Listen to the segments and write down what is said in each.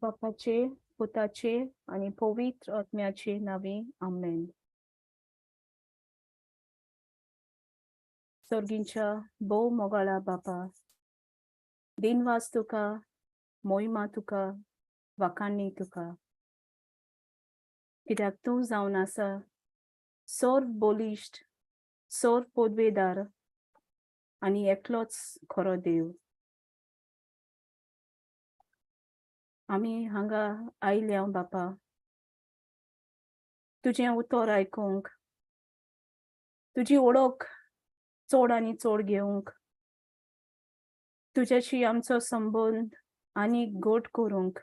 बापाचे, पुताचे आणि पवित्र आत्म्याचे नावे आमेन. सर्गींच्या भोव मोगाळा बापा, दिनवास तुका, मोहिमा तुका, वाखाणणी तुका, कित्याक तूं जावन आसा सोर बोलिश्ट, सोर पोदवेदार आनी एकलोच खरो देव. आमी हांगा आयल्या बापा, तुजें उतर आयकूंक, तुजी ओळख चड आनी चड घेवंक, तुज्याशी आमचो संबंद आनी घट करूंक,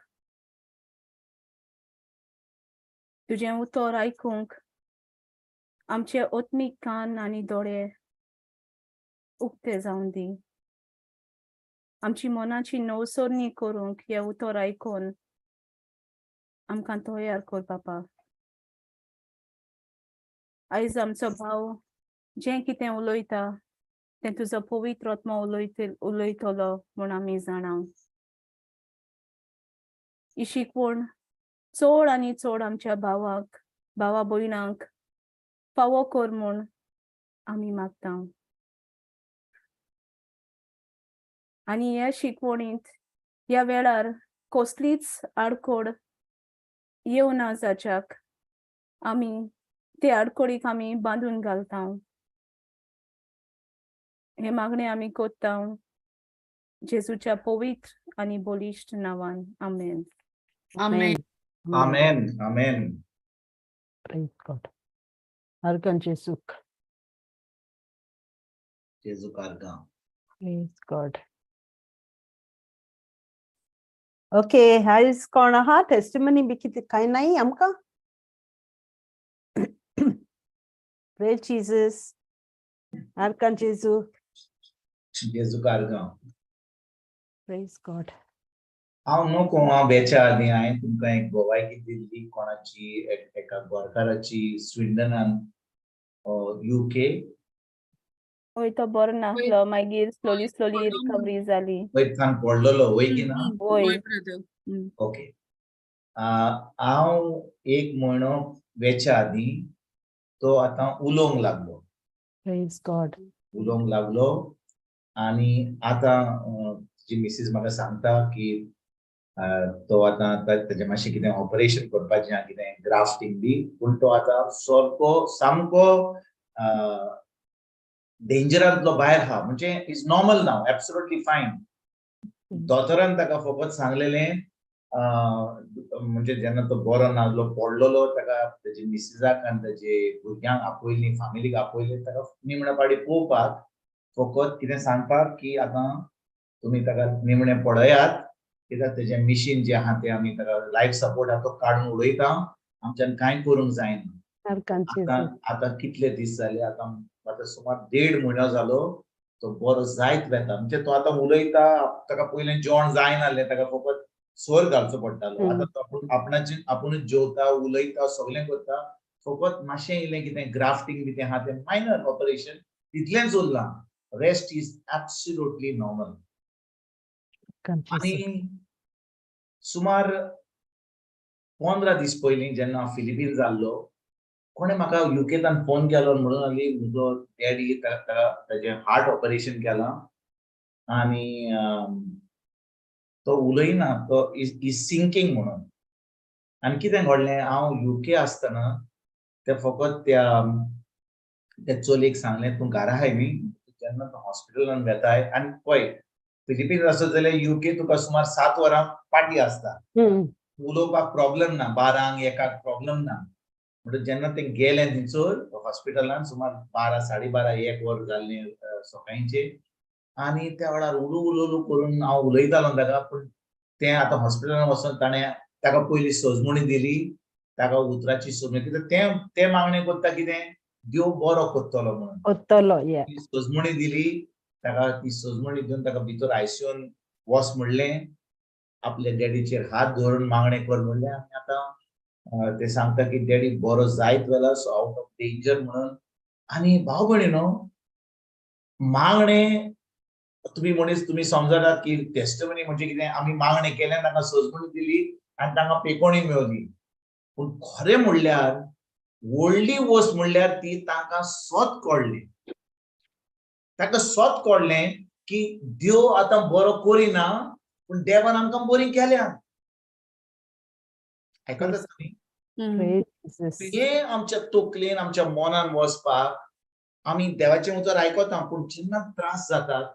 तुजें उतर आयकूंक आमचे आत्मीक कान आनी दोळे उक्ते जावन दी. आमची मनाची नवसरणी करूंक हे उतर आयकून आमकां तयार कर बापा. आयज आमचो भाव जें कितें उलयता तें तुजो पवित्र आत्मा उलयतलो म्हूण आमी जाणां. ही शिकवण चड आनी चड आमच्या भावा भयणांक फावो कर म्हूण आमी मागता. आनी ह्या शिकवणींत ह्या वेळार कसलीच आडखड येवना जाच्याक आमी ते आडखडीक आमी बांदून घालता. हे मागणें आमी कोत्ता जेजूच्या पवित्र आनी बोलिश्ट नांवान. आमेन. Amen. Amen. Amen. Praise God. Argan Jesu. Jesu karga. Praise God. Okay, has कोण आहा टेस्टिमनी बी कितें कांय नाही आमकां? Praise Jesus. Argan Jesu. Jesu karga. Praise God. हांव नको हांव बेच्या आदीं हांवें तुमकां एक भोवायकी दिल्ली कोणाची एका गोरकाराची स्विडनान UK वय तो बरो नासलो, मागीर स्लोली रिकवरी जाली. वयतान पडलेलो वय की ना? वय. ओके. हांव एक म्हयनो बेच्या आदीं तो आतां उलोवंक लागलो. Praise God. उलोवंक लागलो आनी आतां जी मिसीस म्हाका सांगता की तो आतां तेजें मातशें कितें ऑपरेशन करपाचें आहा कितें ग्राफ्टिंग बी पूण तो आतां सामको डेंजरांतलो भायर आहा म्हणजे इज नॉर्मल नाव एब्सोल्युटली फायन. दोतोरान ताका फकत सांगलेलें म्हणजे जेन्ना तो बरो नासलो पडलेलो ताका तेजे मिसिसाक आनी तेजे भुरग्यांक आपयलीं फॅमिलीक आपयलें ताका निमणे पाडी पळोवपाक फकत कितें सांगपाक की आतां तुमी ताका निमणें पळयात कित्याक तेजें मिशीन जें आहा तें आमी ताका लायफ सपोर्ट आहा तो काडून उडयता आमच्यान कांय करूंक जायना. आतां कितले दीस जाले आतां सुमार 1.5 म्हयनो जालो तो बरो जायत वेता म्हणजे तो आतां उलयता ताका पयलें जेवण जायनासलें ताका फकत सोर घालचो पडटालो. आतां तो आपुणूच जेवता उलयता सगळें करता फकत मातशें इल्लें कितें ग्राफ्टिंग बी तें आहा तें मायनर ऑपरेशन तितलेंच उरलां. Rest is absolutely normal. आनी सुमार 15 दीस पयलीं जेन्ना हांव फिलिपीन्स जाल्लो कोणें म्हाका युकेंतल्यान फोन केलो म्हणून लागली म्हजो डॅडी ताजें हार्ट ऑपरेशन केलां आनी तो उलयना तो इज सिंकींग म्हणून. आनी कितें घडलें हांव UK आसतना ते फकत त्या चलयेक सांगलें तूं घरा आहाय न्ही जेन्ना तूं हॉस्पिटलान वेताय आनी पळय फिलिपीन्स आसत जाल्यार UK तुका सुमार 7 वरां पाटी आसता. उलोवपाक प्रॉब्लेम ना 12 1 प्रॉब्लेम ना. म्हणटच जेन्ना ते गेले थंयसर हॉस्पिटलान सुमार 12 12:30 1 वर जाल्लें सकाळींचे आनी त्या वेळार उलू करून हांव उलयतालो ताका पूण तें आतां हॉस्पिटलान वचोन ताणें ताका पयलीं सजमणी दिली ताका उतराची सजमणी कित्याक तें मागणें करता कितें देव बरो करतलो म्हणून सजमणी दिली ताका ती सजमणी दिवन ताका भितर ICUन वच म्हणलें आपल्या डॅडीचेर हात धरून मागणें कर म्हणलें आनी आतां ते सांगता की डॅडी बरो जायत वेला सो आउट ऑफ डेंजर म्हणून. आनी भाव भयणीनो मागणें तुम्ही समजतात की टेस्टमनी म्हणजे कितें आमी मागणी केलें तांकां सजमणी दिली आनी तांकां पेकोणी मेळ्ळी पूण खरें म्हणल्यार व्हडली वस्त म्हणल्यार ती तांकां स्वत कळ्ळी ताका स्वत कळ्ळें की देव आतां बरो करिना पूण देवान आमकां बरी केल्या आयकतात तुमी Praise Jesus. हे आमच्या तकलेन आमच्या मनान वचपाक आमी देवाचें उतर आयकता पूण जेन्ना त्रास जातात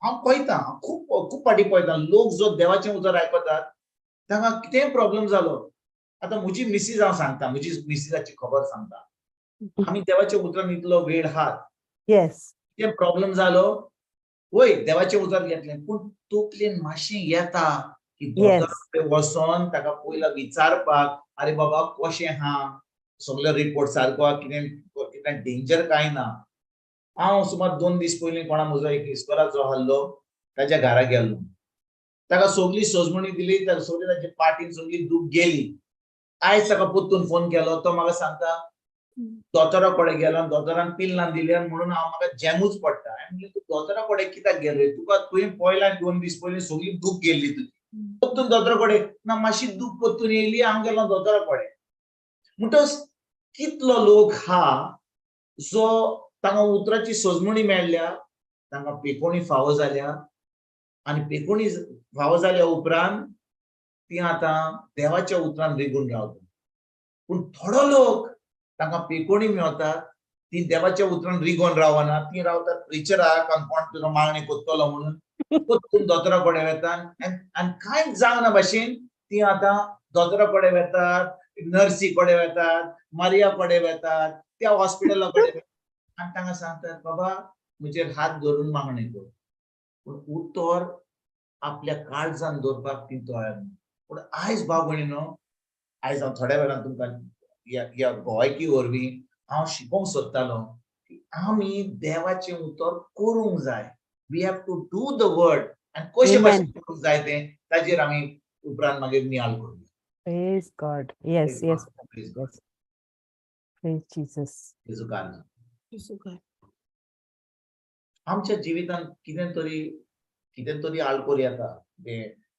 हांव पळयतां खूब फाटी पळयतां लोक जो देवाचें उतर आयकतात तांकां कितेंय प्रॉब्लेम जालो आतां म्हजी मिसीस हांव सांगता म्हजी मिसिसाची खबर सांगता आमी देवाच्या उतरान इतलो वेळ आहात Yes. कितें प्रॉब्लेम जालो वय देवाचें उतर घेतलें पूण तकलेन मातशें येता की दोतोराकडे वचोन ताका पयला विचारपाक अरे बाबा कशें आहा सगळो रिपोर्ट सारको आहा कितें डेंजर कांय ना हांव सुमार 2 दीस पयलीं कोणा म्हजो एक इस्कोलाचो आहलो ताच्या घरा गेल्लो ताका सगळी सजमणी दिली सगळी ताच्या पाटीन सगळी दूख गेली आयज ताका परतून फोन केलो तो म्हाका सांगता दोतोरा कडेन गेलो दोतोरान पिल्लां दिली म्हणून हांव म्हाका जेमूच पडटा हांवें म्हणलें तूं दोतोरा कडेन कित्याक गेलो तुका तुवें पळयलां 2 दीस पयलीं सगळी दूख गेल्ली तुजी परतून दोतोरा कडेन ना मातशी दूख परतून येयली हांव गेलो दोतोरा कडेन म्हणटच कितलो लोक हा जो तांकां उतराची सजमणी मेळ्ळ्या तांकां पेकोणी फावो जाल्या आनी पेकोणी फावो जाल्या उपरांत ती आतां देवाच्या उतरान रिगून रावता पूण थोडो लोक तांकां पेकोणी मेळतात ती देवाच्या उतरान रिगोन रावना ती रावतात प्रिचराक आनी कोण तुका मागणी कोत्तलो म्हणून परतून दोतोरा कडेन वेतात आनी कांयच जावना भाशेन ती आतां दोतोरा कडेन वेतात नर्सी कडेन वेतात मारिया कडेन वेतात त्या हॉस्पिटला कडेन आनी तांकां सांगतात बाबा म्हजेर हात धरून मागणी कर पूण उतर आपल्या काळजान दवरपाक ती तयार ना पूण आयज भाव भयणीनो आयज हांव थोड्या वेळान तुमकां ह्या गोंयकी वरवीं हांव शिकोवंक सोदतालो की आमी देवाचें उतर करूंक जाय we have to do the word आनी कशें भाशेन करूंक जाय तें ताजेर आमी उपरांत मागीर नियाळ करूया Praise God. Yes, Praise yes. God. Praise God. Yes. Praise Jesus. जेजू आमच्या जिवितांत कितें तरी आळकोर येता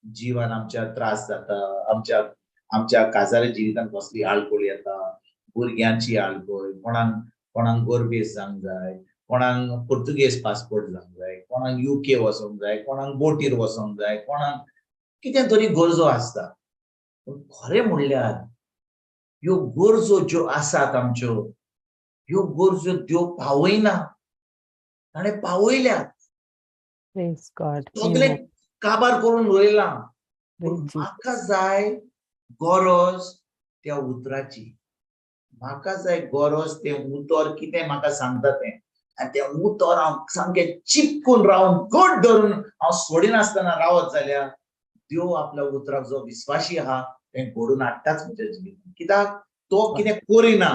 जिवान आमच्या त्रास जाता आमच्या काजाऱ्या जिवितांत कसली आळकोळ येता भुरग्यांची आळकोळ कोणाक गोरबेस जावंक जाय कोणाक पुर्तुगेज पासपोर्ट जावंक जाय कोणाक UK वचोंक जाय कोणाक बोटीर वचोंक जाय कोणाक कितें तरी गरजो आसता पूण खरें म्हणल्यार ह्यो गरजो ज्यो आसात आमच्यो ह्यो गरजो देव पावयना ताणें पावयल्यात Praise God. सगळे Amen. काबार करून उडयलां पूण Praise Jesus. म्हाका जाय गरज त्या उतराची म्हाका जाय गरज तें उतर कितें म्हाका सांगता तें आनी तें उतर हांव सामकें चिपकून रावन घट धरून हांव सोडिनासतना रावत जाल्यार देव आपल्या उतराक जो विस्वाशी आहा तें घडोवन हाडटाच म्हज्या जिवितांत कित्याक तो कितें करिना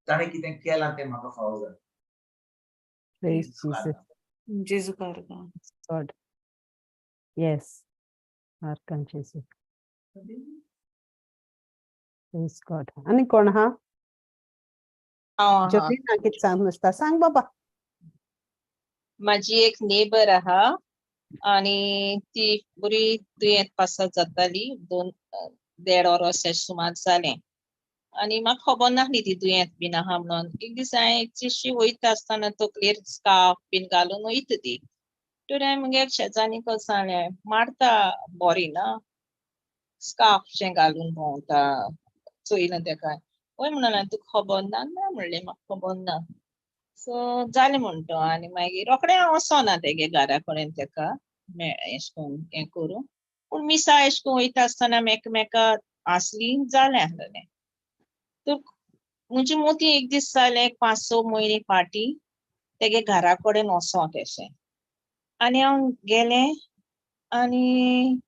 ताणें कितें केलां तें म्हाका फावो जाता Praise Jesus. जेजू कारगा God. Yes. Arkan Jesus. Praise God. आणि कोण हा जमी ना कितें सांग नासता सांग बाबा माझी एक नेबर आहा आणि ती बरी दुयेंत पासत जाताली 1.5 वर्स सुमार जालें आणि म्हाका खबर नासली ती दुयेंत बीन आहा म्हणून एक दीस हांवें चीशी वयता आसतना तकलेर स्कार्फ बीन घालून वयता ती तर हांवें म्हगे शेजान्नीक सांगलें मारता बरी ना स्कार्फशें घालून भोंवता चोयना तेका वय म्हणलें तुका खबर ना ना म्हणलें म्हाका खबर ना सो जालें म्हणटो आनी मागीर रोखडें हांव वचोना तेगे घरा कडेन तेका एशें कोन्न हें करूं पूण मिसा एशें कोन्न वयता आसतना मेका आसली जालें आहलें तर म्हजी मोती एक दीस जालें 5-6 म्हयने फाटीं तेगे घरा कडेन वचोंक अशें आनी हांव गेलें आनी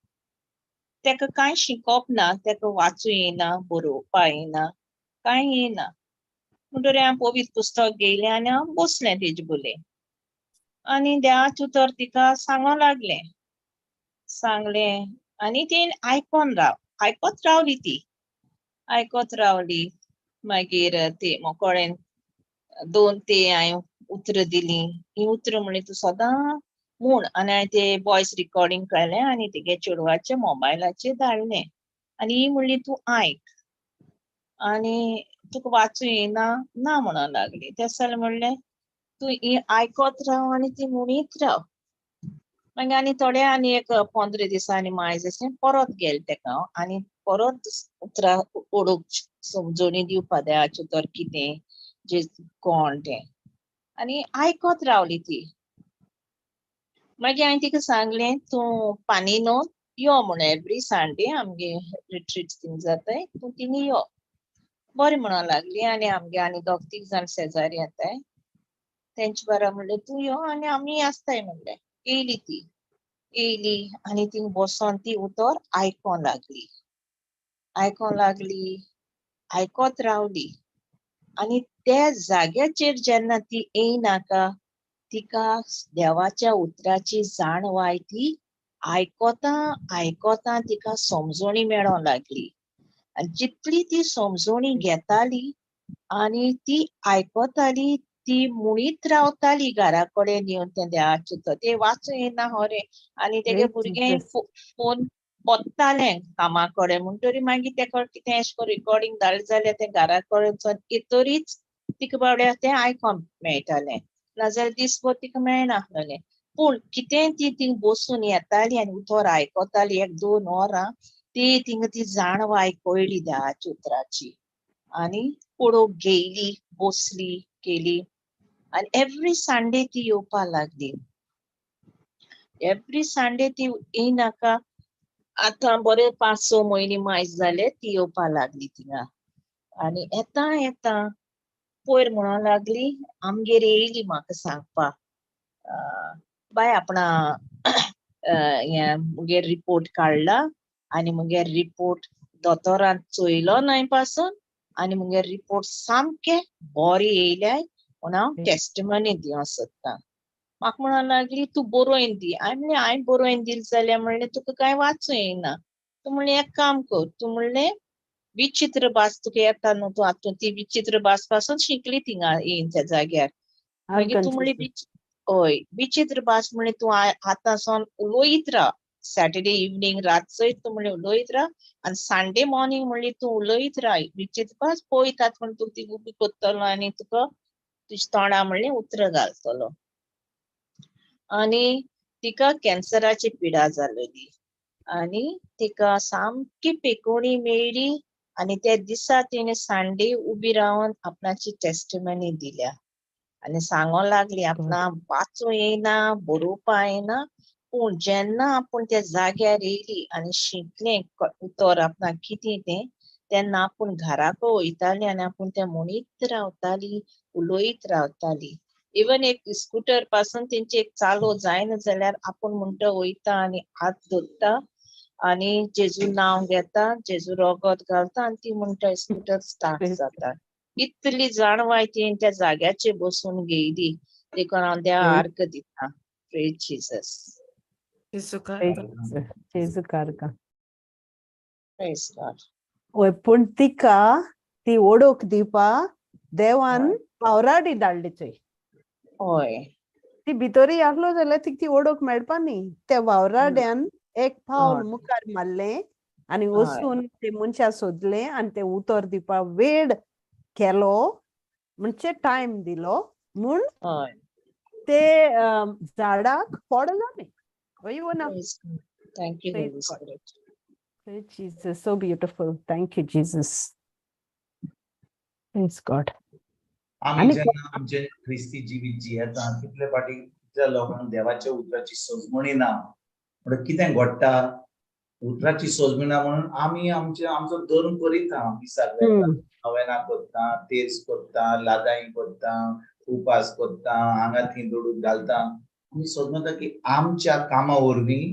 तेका कांय शिकोवप ना तेका वाचूं येना बरोवपा येना कांय येना म्हणटकीर हांवें पवित्र पुस्तक घेयलें आनी हांव बसलें तेजे बोले आनी देवाचें उतर तिका सांगो सांगलें आनी ती आयकत रावली ती आयकत रावली मागीर ती मोकोळेन 2 हांवें उतरां दिलीं ही उतरां म्हणलें तूं सदां म्हूण आनी हांवें ते वॉयस रिकॉर्डिंग केलें आनी तेगे चेडवाच्या मोबायलाचेर धाडलें आनी ही म्हणली तूं आयक आनी तुका वाचूं येना ना म्हणून लागली. ते जाल्यार म्हणलें तूं ही आयकोत राव आनी ती म्हणीत राव. मागीर आनी थोडे आनी एक 15 दिसांनी मायज अशें परत गेलें तेका हांव आनी परत उतरां ओडोक समजोणी दिवपा जाय हाचें उतर कितें जे कोण तें आनी आयकोत रावली ती. मागीर हांवें तिका सांगलें तूं पानिनोत यो म्हूण एवरी संडे आमगे रिट्रीट थिंग जाताय तूं थिंग यो. बरें म्हणून लागली आनी आमगे आनी 2-3 जाण शेजारी येताय तेंचे बारा म्हणलें तूं यो आनी आमी आसताय म्हणलें. येयली ती येयली आनी थिंग बसोन ती उतर आयकोंक लागली आयकोत रावली आनी त्या जाग्याचेर जेन्ना ती येयनाका तिका देवाच्या उतराची जाणवाय ती आयकोता तिका समजोणी मेळोंक लागली आनी जितली ती समजोणी घेताली आनी ती आयकोताली ती म्हणीत रावताली घरा कडेन येवन तें देवाचें उतर. ते वाचूं येना खरें आनी तेगे Great भुरगें Jesus. फोन पोत्तालें कामा कडेन म्हणटरी मागीर तेका कितें अशें करून रिकॉर्डिंग धाडलें जाल्यार तें घरा कडेन येतरीच तिका बावड्या तें आयकोंक मेळटालें नाजाल्यार दिसभर तिका मेळनासलें. पूण कितें ती थिंग बसून येताली आनी उतर आयकोताली 1-2 वरां ती थिंग ती जाणवाय कळ्ळी देवाच्या उतराची आनी पळोवंक घेयली बसली केली आनी एवरी संडे ती येवपा लागली. एवरी संडे ती येयनाका आतां बरे 5-6 म्हयने मायज जाले ती येवपा लागली थिंगा आनी येता पयर म्हणूंक लागली आमगेर येयली म्हाका सांगपा बाय आपणा मुगेर रिपोर्ट काडला आनी मुगेर रिपोर्ट दोतोरान चोयलो न्हय पासून आनी मुगेर रिपोर्ट सामके बरे येयल्याय म्हूण हांव टेस्टिमनी दिवंक सोदतां. म्हाका म्हणूंक लागली तूं बरोवन दी. हांवें बरोवन दिलें जाल्यार म्हणलें तुका कांय वाचूं येना. तूं म्हणलें एक काम कर तूं म्हणलें विचित्र भास तुका येता न्हू तूं हातूंत ती विचित्र भास पासून शिकली थिंगा येयन त्या जाग्यार मागीर तूं म्हणलें हय विचित्र भास म्हणलें तूं आतांसून उलोयत राव सॅटर्डे इवनिंग रातचो तूं म्हणलें उलोयत राव आनी संडे मॉर्निंग म्हणलें तूं उलोयत राव विचित्र भास पळयतात म्हण तूं ती उबी कोत्तलो आनी तुका तुज्या तोंडा म्हणलें उतर घालतलो. आनी तिका कॅन्सराची पिडा जाल्ली आनी तिका सामकी पेकोवणी मेळ्ळी आनी त्या दिसा तिणें संडे उबी रावन आपणाची टेस्टिमनी दिल्या आनी सांगोंक लागली आपणा वाचूं येना बरोवपा येना पूण जेन्ना आपूण त्या जाग्यार येयली आनी शिकलें उतर आपणाक कितें तें तेन्ना आपूण घराक वयताली आनी आपूण तें म्हणीत रावताली उलोयत रावताली. इवन एक स्कूटर पासून तेंची एक चालू जायना जाल्यार आपूण म्हणटा वयता आनी हात धरता आनी जेजू नांव घेता जेजू रोगत घालता आनी ती म्हणटा स्कूटर स्टार्ट जाता. इतली जाणवाय ती त्या जाग्याचेर बसून घेयली देखून हांव देवा आर्क दिता. Praise Jesus. जेजू कारका. Praise God. ओय पूण तिका ती ओडोक दिवपा देवान वावराडी धाडली चोय. हय ती भितोरी आहलो जाल्यार तिका ती ओडोक मेळपा न्ही. त्या वावराड्यान एक पावल मुखार मारलें आनी वचून ते मनशा सोदलें आनी ते उतर दिवपा वेळ केलो म्हणजे टायम दिलो म्हूण हय ते झाडाक फळ जालें. वय ना. Thank you Holy spirit. Praise Jesus, so beautiful. Thank you, Jesus. Praise God. आमी आनी जेन्ना आमचे ख्रिस्ती जिवीत जियेता तितले फाटी त्या लोकांक देवाच्या उतराची सोजमणी ना म्हणल्यार कितें घडटा उतराची सोजमणी ना म्हणून आमी आमचो धर्म करीता. आमी सगळ्यांक नवेना करता तेर्स करता लादाई करता उपास करता हांगा थंय दोडूक घालता. आमी सोदमता की आमच्या कामा वरवीं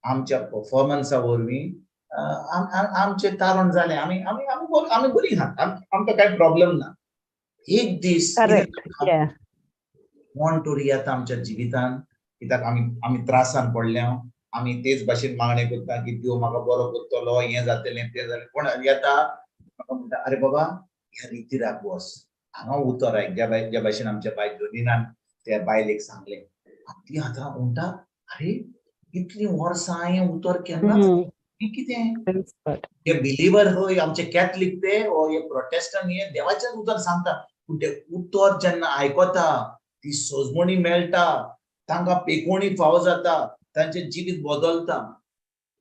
आमच्या परफॉर्मन्सा वरवीं आमचे तारण जालें आमी आमी आमी बरी आहात आमकां कांय प्रॉब्लेम ना. एक दीस टोरी येता आमच्या जिवितान कित्याक आमी त्रासान पडल्या आमी तेच भाशेन मागणे करता की देव म्हाका बरो करतलो हें जातलें तें जालें पूण येता म्हाका म्हणटा अरे बाबा ह्या रितीराक वच हांगा उतर आयक ज्या भाशेन आमच्या बाय जोनिनान त्या बायलेक सांगलें ती आतां म्हणटा अरे इतली वर्सां हांवें उतर केन्नाच हें कितें हे बिलिव्हर हे आमचे कॅथलिक ते हे प्रोटेस्टंट हे देवाचेच उतर सांगता पूण ते उतर जेन्ना आयकता ती सोजमणी मेळटा तांकां पेकोवणी फावो जाता तांचें जिवीत बदलता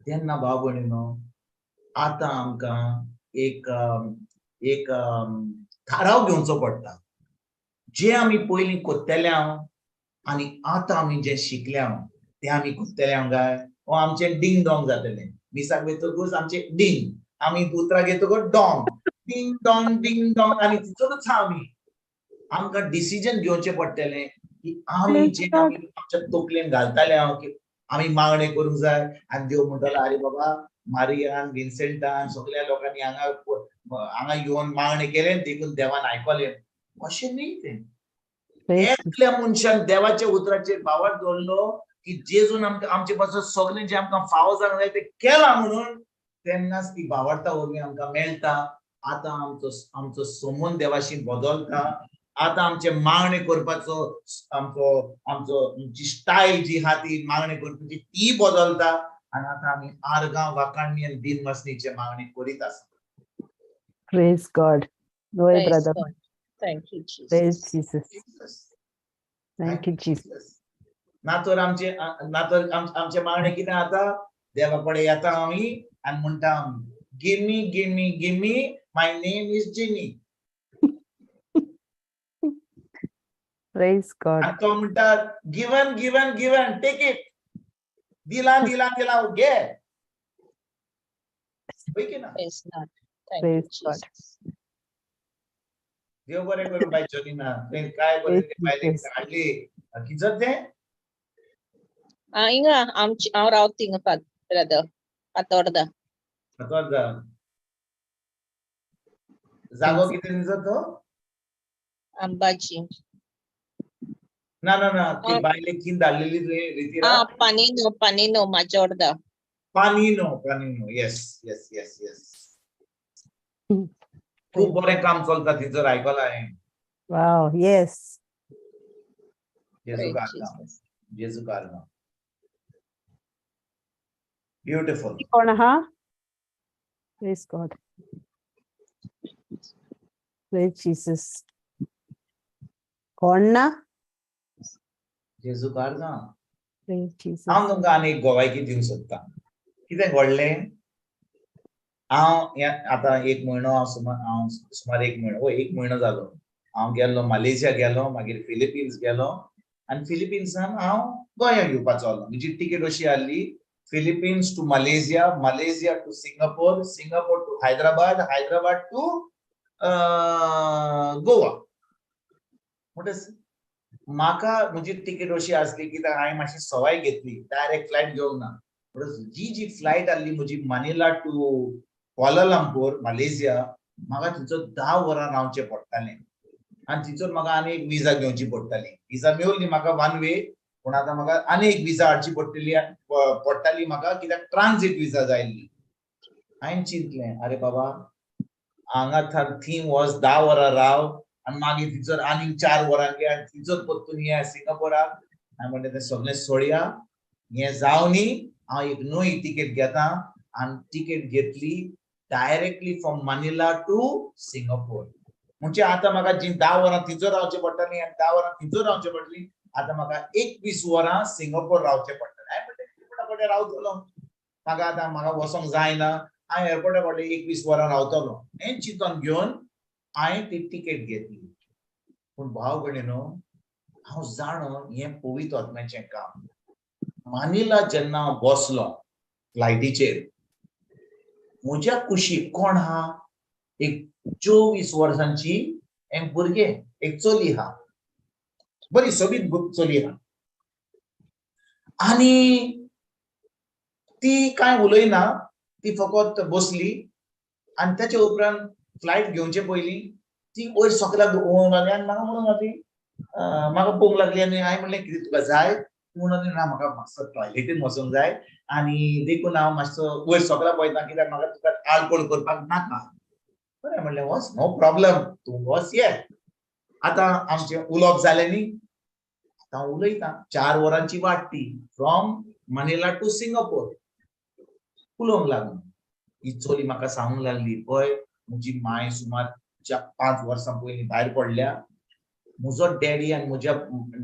तेन्ना भाव भयणीनो आतां आमकां एक एक थाराव घेवचो पडटा जे आमी पयलीं कोत्तेल्या आनी आतां आमी जे शिकल्या ते आमी कोत्तेल्या काय हो आमचें डिंग डॉंग जातलें मिसाक वेतकूच आमचे डिंग आमी उतरां घेतकूच डॉंग डिंग डॉंग आनी तितूनच आमी आमकां डिसिजन घेवचें पडटलें की आमी जे आमी आमच्या तोकलेन घालताले की आमी मागणें करूंक जाय आनी देव म्हणटलो अरे बाबा मारियान विन्सेंटान सगळ्या लोकांनी हांगा येवन मागणें केलें देखून देवान आयकलें अशें न्ही तें एकल्या मनशान देवाच्या उतराचेर भावार दवरलो की जेजून आमचे पासून सगळें जें आमकां फावो जावंक जाय तें केलां म्हणून तेन्नाच ती भावार्था वरवीं आमकां मेळटा आतां आमचो संबंद देवाशी बदलता आतां आमचे मागणें करपाचो आमची स्टायल जी आहा ती मागणें करपाची ती बदलता आनी आतां आमी आर्गां वाखाणणी आनी दिनवासणीचे मागणी करीत आसा Praise God. Glory, Praise brother. God. Thank you, Jesus. Praise Jesus. Thank you, Jesus. ना तर आमचे मागणे कितें जाता देवा कडेन येता आमी आनी म्हणटा give me my name is Ginny Praise God. आनी तो म्हणटा गिवन टेक इट दिला घे पळय की ना Praise God. Thank Praise you, God. Jesus. देव बरें करूं बाय जोनीना तुवें काय बरें ते बायलेक हाडली किजत तें Inga, हांव रावता थिंगा ब्रदर फातोर्डा. जागो कितें दिसत तो अंबाजी. ना ती बायलेक किन धाडलेली तुवें रितीरा पानीनो माजोर्डा. पानीनो येस खूब बरें काम चलता थंयसर आयकलां हांवें Wow, yes. जेजू कारना ब्युटिफुल कोण आहा? Praise God. Praise Jesus. कोण ना? जेजू कारना Praise Jesus. हांव तुमकां आनी एक गोवायकी दिवंक सोदतां कितें घडलें हांव आतां एक म्हयनो सुमार एक म्हयनो जालो हांव गेल्लो मलेशिया गेलो मागीर फिलिपिन्स गेलो आनी फिलिपिन्सान हांव गोंया येवपाचो आसलो म्हजी तिकेट अशी आहली Philippines to Malaysia to Singapore to Hyderabad to Goa म्हणटच म्हाका म्हजी तिकेट अशी आसली कित्याक हांवें मातशी सवाय घेतली डायरेक्ट फ्लायट घेवंक ना जी फ्लायट आहली म्हजी मानिला टू कोलालंपूर मलेशिया म्हाका थंयसर 10 वरां रावचें पडटालें आनी थंयसर म्हाका आनी एक विजा घेवची पडटाली विजा मेवली म्हाका 1 वे पूण आतां म्हाका आनी एक विजा हाडची पडटाली म्हाका कित्याक ट्रान्झीट विजा जाय आसली हांवें चिंतलें अरे बाबा हांगा थीम वॉज 10 वरां राव आनी मागीर थंयसर आनी 4 वरां घे आनी थंयसर परतून या सिंगापोराक हांवें म्हणलें तें सगळें सोडया हें जावं न्ही हांव एक नवी तिकेट घेता आनी तिकेट घेतली directly from Manila to Singapore म्हणजे आतां म्हाका जी 10 वरां थंयसर रावचें पडटलीं आनी 10 वरां थंयसर रावचें पडटलीं आतां म्हाका 21 वरां सिंगापोर रावचें पडटलें हांवें म्हणलें एअरपोर्टा कडेन रावतलो म्हाका वचोंक जायना हांवें एअरपोर्टा कडेन 21 वरां रावतलो हें चिंतून घेवन हांवें ती तिकेट घेतली पूण भाव भयणीनो हांव जाणो हें पवित्र आत्म्याचें काम मानिला जेन्ना हांव बसलो फ्लायटीचेर म्हज्या कुशीक कोण आहा एक 24 वर्सांची एक भुरगें एक चली आहा बरी सोबीत चली आहा आनी ती कांय उलयना ती फकत बसली आनी ताचे उपरांत फ्लायट घेवचे पयलीं ती वयर सकल्याक पळोवंक लागली आनी म्हाका म्हणूंक लागली म्हाका पळोवंक लागली आनी हांवें म्हणलें कितें तुका जाय म्हणून ना म्हाका मातसो टॉयलेटीन वचूंक जाय आनी देखून हांव मातसो वयर सकल्याक पळयता कित्याक म्हाका तुका आळपण करपाक नाका बरें म्हणलें वच नो प्रॉब्लम तूं वच ये आतां आमचें उलोवप जालें न्ही हांव उलयतां 4 वरांची वाट ती फ्रॉम मनिला टू सिंगापोर उलोवंक लागलो. ही चोली म्हाका सांगूंक लागली पळय म्हजी माय सुमार 5 वर्सां पयलीं भायर पडल्या. म्हजो डॅडी आनी म्हज्या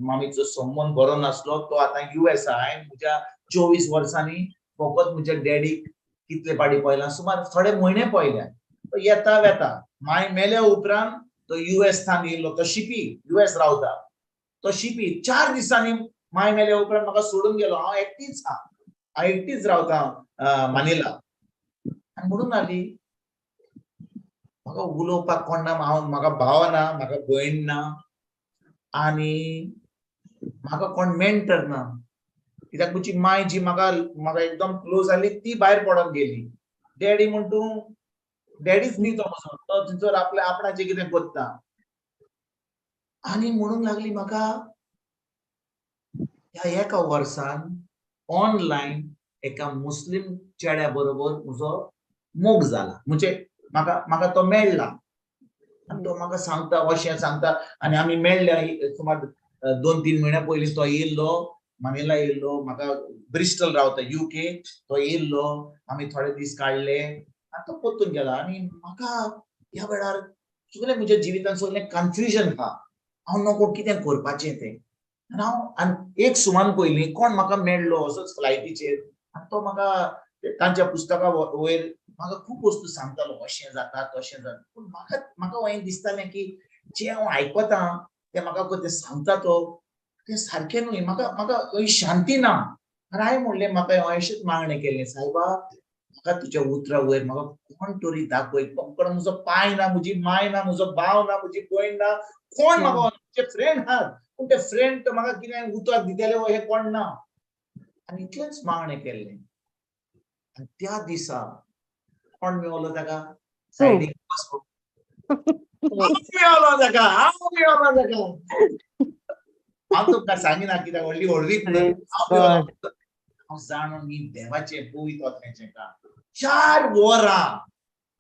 मामीचो संबंद बरो नासलो. तो आतां US हांवें म्हज्या 24 वर्सांनी फकत म्हज्या डॅडीक कितले पाटी पळयला सुमार थोडे म्हयने पळयल्या. तो येता वेता माय मेल्या उपरांत तो US थान येयलो. तो शिपी US रावता. तो शिपी 4 दिसांनी माय मेल्या उपरांत म्हाका सोडून गेलो. हांव एकटीच रावता मनिला. आनी म्हणून लागली म्हाका उलोवपाक कोण ना. म्हाका भाव ना, म्हाका भयण ना आनी म्हाका कोण मेंटर ना. कित्याक तुजी माय जी म्हाका एकदम क्लोज आसली ती भायर पडून गेली. डॅडी म्हण तूं डॅडीच न्ही तो म्हजो. तो थंयसर आपल्या आपणाचें कितें करता. आनी म्हणून लागली म्हाका ह्या एका वर्सान ऑनलायन एका मुस्लीम चेड्या बरोबर म्हजो मोग जाला. म्हणजे म्हाका तो मेळ्ळा आनी तो म्हाका सांगता अशें सांगता आनी आमी मेळ्ळ्या सुमार 2-3 म्हयन्या पयलीं तो येयल्लो मनिला येयल्लो. म्हाका ब्रिस्टल रावता UK. तो येयल्लो आमी थोडे दीस काडले आनी तो परतून गेलो. आनी म्हाका ह्या वेळार सगळें म्हज्या जिवितांत सगळें कन्फ्युजन आहा. हांव नकळो कितें करपाचें तें. आनी एक सुमान पयलीं कोण म्हाका मेळ्ळो असोच फ्लायटीचेर आनी तो म्हाका तांच्या पुस्तका वयर म्हाका खूब वस्तू सांगतालो अशें जाता तशें जाता. पूण म्हाका हें दिसतालें की जें हांव आयकतां तें म्हाका ते सांगता तो तें सारकें न्हय. म्हाका शांती ना. आनी हांवें म्हणलें म्हाका अशेंच मागणें केलें सायबा म्हाका तुज्या उतरा वयर म्हाका कोण तरी दाखय. फकत म्हजो पाय ना, म्हजी माय ना, म्हजो भाव ना, म्हजी भयण ना. कोण म्हाका म्हजे फ्रेंड आहात पूण ते फ्रेंड म्हाका कितें उतर दितले हें कोण ना. आनी इतलेंच मागणें केल्लें. आनी त्या दिसा कोण मेळलो ताका सायडीक बसलो. हांव मेळलो ताका. हांव तुमकां सांगिना कित्याक व्हडली व्हडलीच न्हय. हांव जाणो न्ही देवाचें पवित्र आत्म्याचें काम. 4 वरां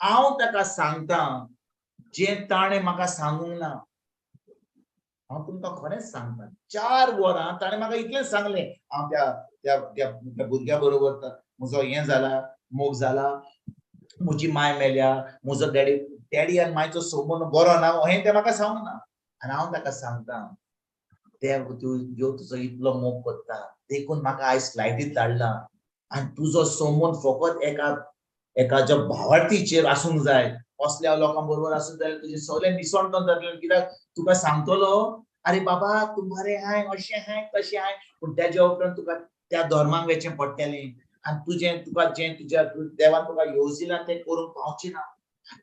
हांव ताका सांगतां जें ताणें म्हाका सांगूंक ना. हांव तुमकां खरेंच सांगतां 4 वरां ताणें म्हाका इतलेंच सांगलें. हांव त्या भुरग्या बरोबर म्हजो हें जाला मोग जाला. म्हजी माय मेल्या. म्हजो डॅडी आनी मायचो संबंद बरो ना हें तें म्हाका सांगूंक ना. आनी हांव ताका सांगतां देव तुजो इतलो मोग करता देखून म्हाका आयज फ्लायटींत धाडला. आनी तुजो संबंद फकत एका भावार्थीचेर आसूंक जाय. असल्या लोकां बरोबर आसूंक जाय तुजें सगळें निसंतन जातलें. कित्याक तुका सांगतलो अरे बाबा तूं बरें हाय अशें हाय तशें हाय पूण तेज्या उपरांत तुका त्या धर्माक वचचें पडटलें आनी तुका जें तुज्या देवान तुका येवजिलां तें करूंक पावचें ना.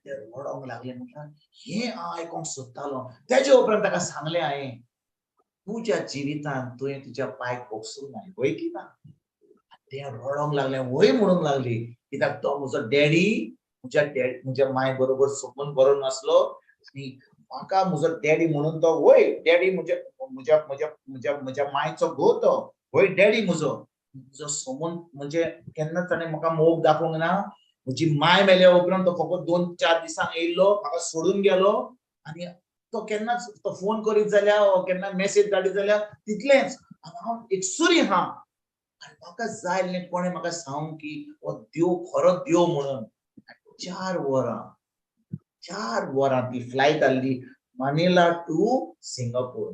ते रडोंक लागलें. म्हटल्यार हें हांव आयकोंक सोदतालो. तेज्या उपरांत ताका सांगलें हांवें तुज्या जिवितांत तुवें तुज्या पांयक बोगसूंक ना वय की ना. तें रडोंक लागलें वय म्हणूंक लागली. कित्याक तो म्हजो डॅडी म्हज्या माय बरोबर संबंद बरो नासलो आनी म्हाका म्हजो डॅडी म्हणून तो वय डॅडी म्हज्या मायचो घोव तो वय डॅडी म्हजो संबंद म्हणजे केन्नाच ताणें म्हाका मोग दाखोवंक ना. म्हजी माय मेल्या उपरांत तो फकत 2-4 दिसांक येयल्लो म्हाका सोडून गेलो आनी तो केन्नाच तो फोन करीत जाल्यार केन्ना मेसेज धाडीत जाल्यार तितलेंच. हांव एकसुरी आहा आनी म्हाका जाय आसलें कोणें म्हाका सांगूंक की हो देव खरो देव म्हणून. 4 वरां ती फ्लायट आसली मनिला टू सिंगापोर.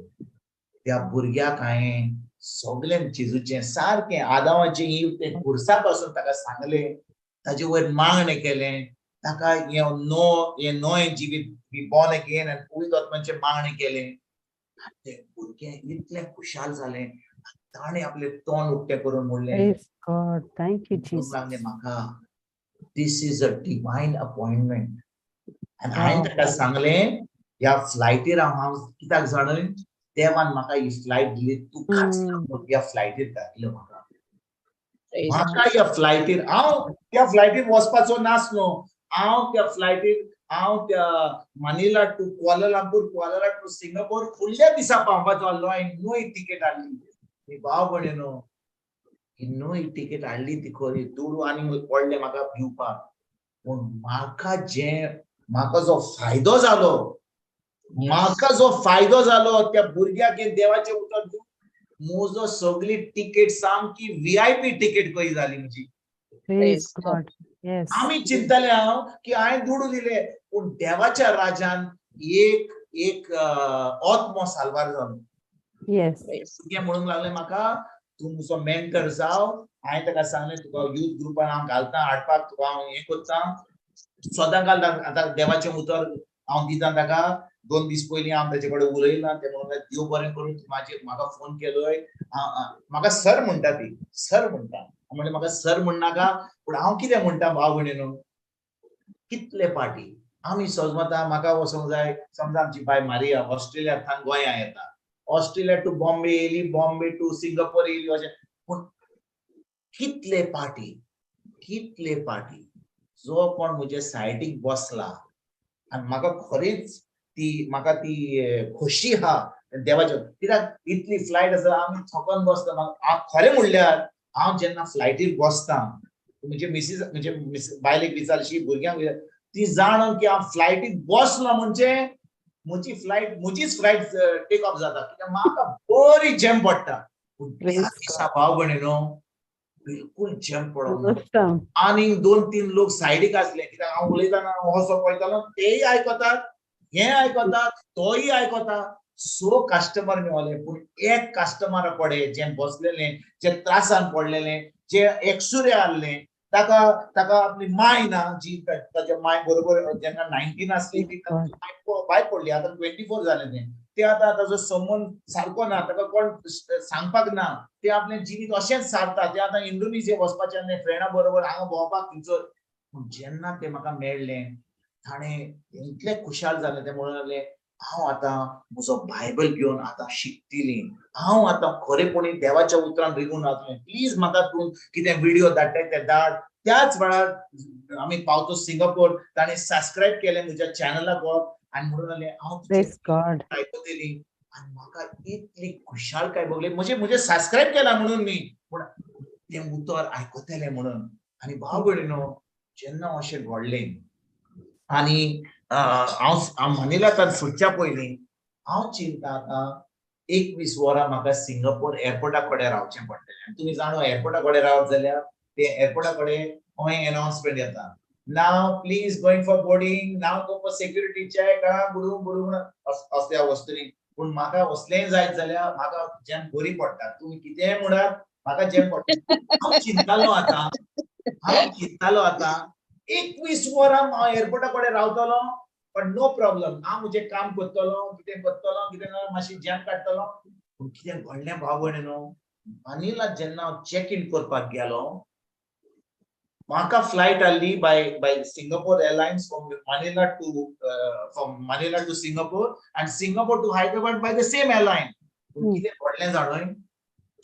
त्या भुरग्याक हांवें सगळें जेजूचें सारकें आदामाचें तें खुर्सा पासून ताका सांगलें. ताजे वयर मागणें केलें. ताका हें नवें जिवीत बी बॉर्न अगेन आनी पवित्र आत्म्याचें मागणें केलें. तें भुरगें इतलें खुशाल जालें. ताणें आपलें तोंड उक्तें करून म्हणलें लागलें म्हाका दिस इज अ डिवायन अपॉइंटमेंट. आनी हांवें ताका सांगलें ह्या फ्लायटीर हांव कित्याक जाणय देवान म्हाका ही फ्लायट दिली. तुकाच ह्या फ्लायटीर घातलो म्हाका ह्या फ्लायटीर हांव त्या फ्लायटीर वचपाचो नासलो. हांव त्या फ्लायटीर हांव त्या Manila to Kuala Lumpur to Singapore फुडल्या दिसा पावपाचो आसलो. हांवें नवी तिकेट हाडली. भाव भयणीनो ही नवी तिकेट हाडली ती खरी दुडू आनी पडलें म्हाका भिवपाक. पूण म्हाका जो फायदो जालो त्या भुरग्याक देवाचें उतर दिवंक म्हजो सगळी तिकेट सामकी VIP तिकेट कशी जाली म्हजी. Praise God. Yes. आम्ही चिंतले हांव की हांवें दुडू दिले पूण देवाच्या राज्यान एक आत्मो साल्वार जालो. Yes. ते म्हणूंक लागले म्हाका तूं म्हजो मेंटर जाव. हांवें ताका सांगलें तुका युथ ग्रुपान हांव घालता हाडपाक तुका हांव हें करता. सदां घालता आतां देवाचें उतर हांव दिता ताका. 2 दीस पयलीं हांव ताचे कडेन उलयलां ते म्हणून देव बरें करून म्हाका फोन केलोय. म्हाका सर म्हणटा ती सर म्हणटा. म्हणजे म्हाका सर म्हणनाका पूण हांव कितें म्हणटा भाव भयणीनो कितले पाटी आमी समजता म्हाका वचोंक जाय. समजा आमची बाय मारिया ऑस्ट्रेलियांतल्यान गोंयां येता. ऑस्ट्रेलिया टू बॉम्बे येयली, बॉम्बे टू सिंगापोर येयली अशें. पूण कितले पाटी जो कोण म्हजे सायडीक बसला आनी म्हाका खरीच म्हाका ती खोशी आहा देवाच्या. कित्याक इतली फ्लायट आसा आमी थकोन बसता. खरें म्हणल्यार हांव जेन्ना फ्लायटीर बसता म्हणजे बायलेक विचारशी भुरग्यांक ती जाण की हांव फ्लायटीक बसलो म्हणजे म्हजीच फ्लायट टेक ऑफ जाता. कित्याक म्हाका बरी जॅम पडटा. ह्या दिसा भाव भयणीनो बिलकुल जॅम पडोंक ना. आनी 2-3 लोक सायडीक आसले कित्याक हांव उलयतना असो पळयतालो तेय आयकतात, हे आयकतात, तोय आयकता. 6 कस्टमर मेवले पूण एक कस्टमर पडे जे बसलेले, जे त्रासान पडलेले, जे एक्सुरे आसले, ताका आपली माय ना जी ताच्या माय बरोबर जेन्ना 19 आसली ती बाय पडली. आतां 24 जाले ते आतां ताजो संबंद सारको ना. ताका कोण सांगपाक ना. ते आपले जिवीत अशेंच सारता. ते आतां इंडोनेशिया वचपाचे आसले फ्रेंडा बरोबर हांगा भोंवपाक थंयसर. पूण जेन्ना ते म्हाका मेळ्ळे ताणें इतले खुशाल जाले. ते म्हणून लागले हांव आतां म्हजो बायबल घेवन आतां शिकतली. हांव आतां खरेपणी देवाच्या उतरान रिगून रावतलें. प्लीज म्हाका तूं कितें व्हिडिओ धाडटाय ते धाड. त्याच वेळार आमी पावतो सिंगापोर. ताणें सबस्क्रायब केलें म्हज्या चॅनलाक आनी म्हणून लागलें हांव आयकतली. आनी म्हाका इतली खुशालकाय भोगली. म्हजे सबस्क्रायब केला म्हणून न्ही पूण तें उतर आयकतलें म्हणून. आनी भाव भयणीनो जेन्ना अशें घडलें आनी हांव मनिलांतल्यान सुटच्या पयलीं हांव चिंता आतां 21 वरां म्हाका सिंगापोर एअरपोर्टा कडेन रावचें पडटलें. तुमी जाणो एअरपोर्टा कडेन रावत जाल्यार ते एअरपोर्टा कडेन खंय अनाउन्समेंट येता. Now please going for boarding, now go for security check बुडून असल्या वस्तूंनी. पूण म्हाका असलेंय जायत जाल्यार म्हाका जॅम बरी पडटा. तुमी कितेंय म्हणात म्हाका जॅम पडटा. हांव चिंतालो आतां 21 वरां हांव एअरपोर्टा कडेन रावतलो पण नो प्रॉब्लेम. हांव म्हजें काम करतलो, कितें मातशी जॅम काडटलो. पूण कितें घडलें भाव भयणीनो मनिला जेन्ना हांव चॅक इन करपाक गेलो म्हाका फ्लायट आसली by Singapore airlines from Manila to Singapore and Singapore to Hyderabad by the same airline. पूण कितें घडलें जाणोय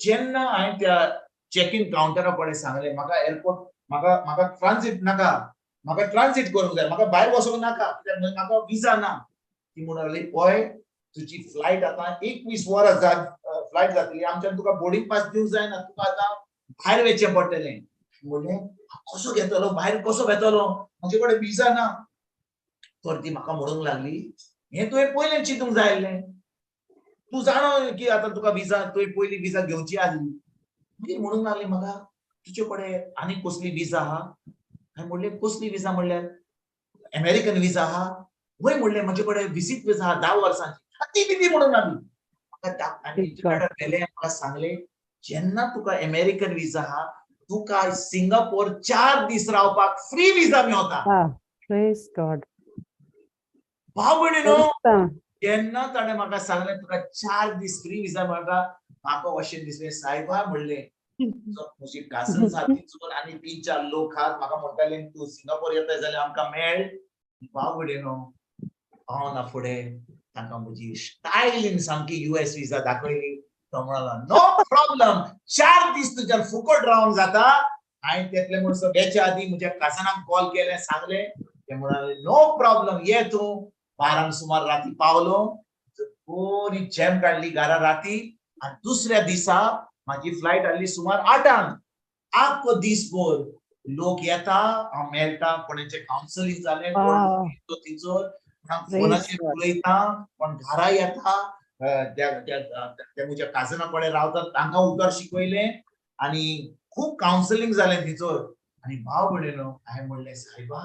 जेन्ना हांवें त्या चॅक इन कावंटरा कडेन सांगलें म्हाका एअरपोर्ट म्हाका ट्रान्झिट नाका, म्हाका ट्रान्झिट करूंक जाय, म्हाका भायर वचूंक नाका कित्याक म्हाका विजा ना. ती म्हणून लागली पळय तुजी फ्लायट आतां 21 वरां फ्लायट जातली. आमच्यान तुका बोर्डिंग पास दिवंक जायना. तुका आतां भायर वयचें पडटलें. म्हणलें कसो घेतलो भायर कसो घेतलो म्हजे कडेन विजा ना. तर ती म्हाका म्हणूंक लागली हें तुवें पयलें चिंतूंक जाय आसलें. तूं जाणो की आतां तुका विजा तुवें पयलीं विजा घेवची आसली. ती म्हणूंक लागली म्हाका तुजे कडेन आनी कसली विजा आहा. हांवें म्हणलें कसली विजा म्हणल्यार अमेरिकन विजा आहा. वय म्हणलें म्हजे कडेन विजीट विजा आहा 10 वर्सांची. ती म्हणूंक लागली. म्हाका सांगलें जेन्ना तुका अमेरिकन विजा आहा तुका सिंगापोर 4 दीस रावपाक फ्री विजा मेवता. Praise God. भाव भयणीनो जेन्ना ताणें म्हाका सांगलें तुका 4 दीस फ्री विजा मेवता म्हाका अशें दिसलें सायबा म्हणलें म्हजी काजन साथीचो आनी 3-4 लोक आहात म्हाका म्हणटाले तूं सिंगापोर येताय जाल्यार आमकां मेळ. भाव भयणीनो हांव ना फुडें तांकां म्हजी स्टायलीन सामकी US विजा दाखयली. तो म्हणलो नो प्रॉब्लेम 4 दीस तुज्यान फुकट रावंक जाता. हांवें तेतले म्हणून सगळ्याच्या आदी म्हज्या काजनाक कॉल केलें सांगलें. ते म्हणाले नो प्रॉब्लेम ये तूं. 12 सुमार राती पावलो. बरी जॅम काडली घरा राती आनी दुसऱ्या दिसा म्हाजी फ्लायट आसली सुमार 8 आख्खो दीसभर लोक येता हांव मेळटा कोणाचें कावन्सिलींग जालें थंयसर फोनाचेर उलयता कोण घरा येता त्या म्हज्या काजना कडेन रावतात तांकां उतर शिकयलें आनी खूब कावन्सिलींग जालें थंयसर. आनी भाव भयणीनो हांवें म्हणलें सायबा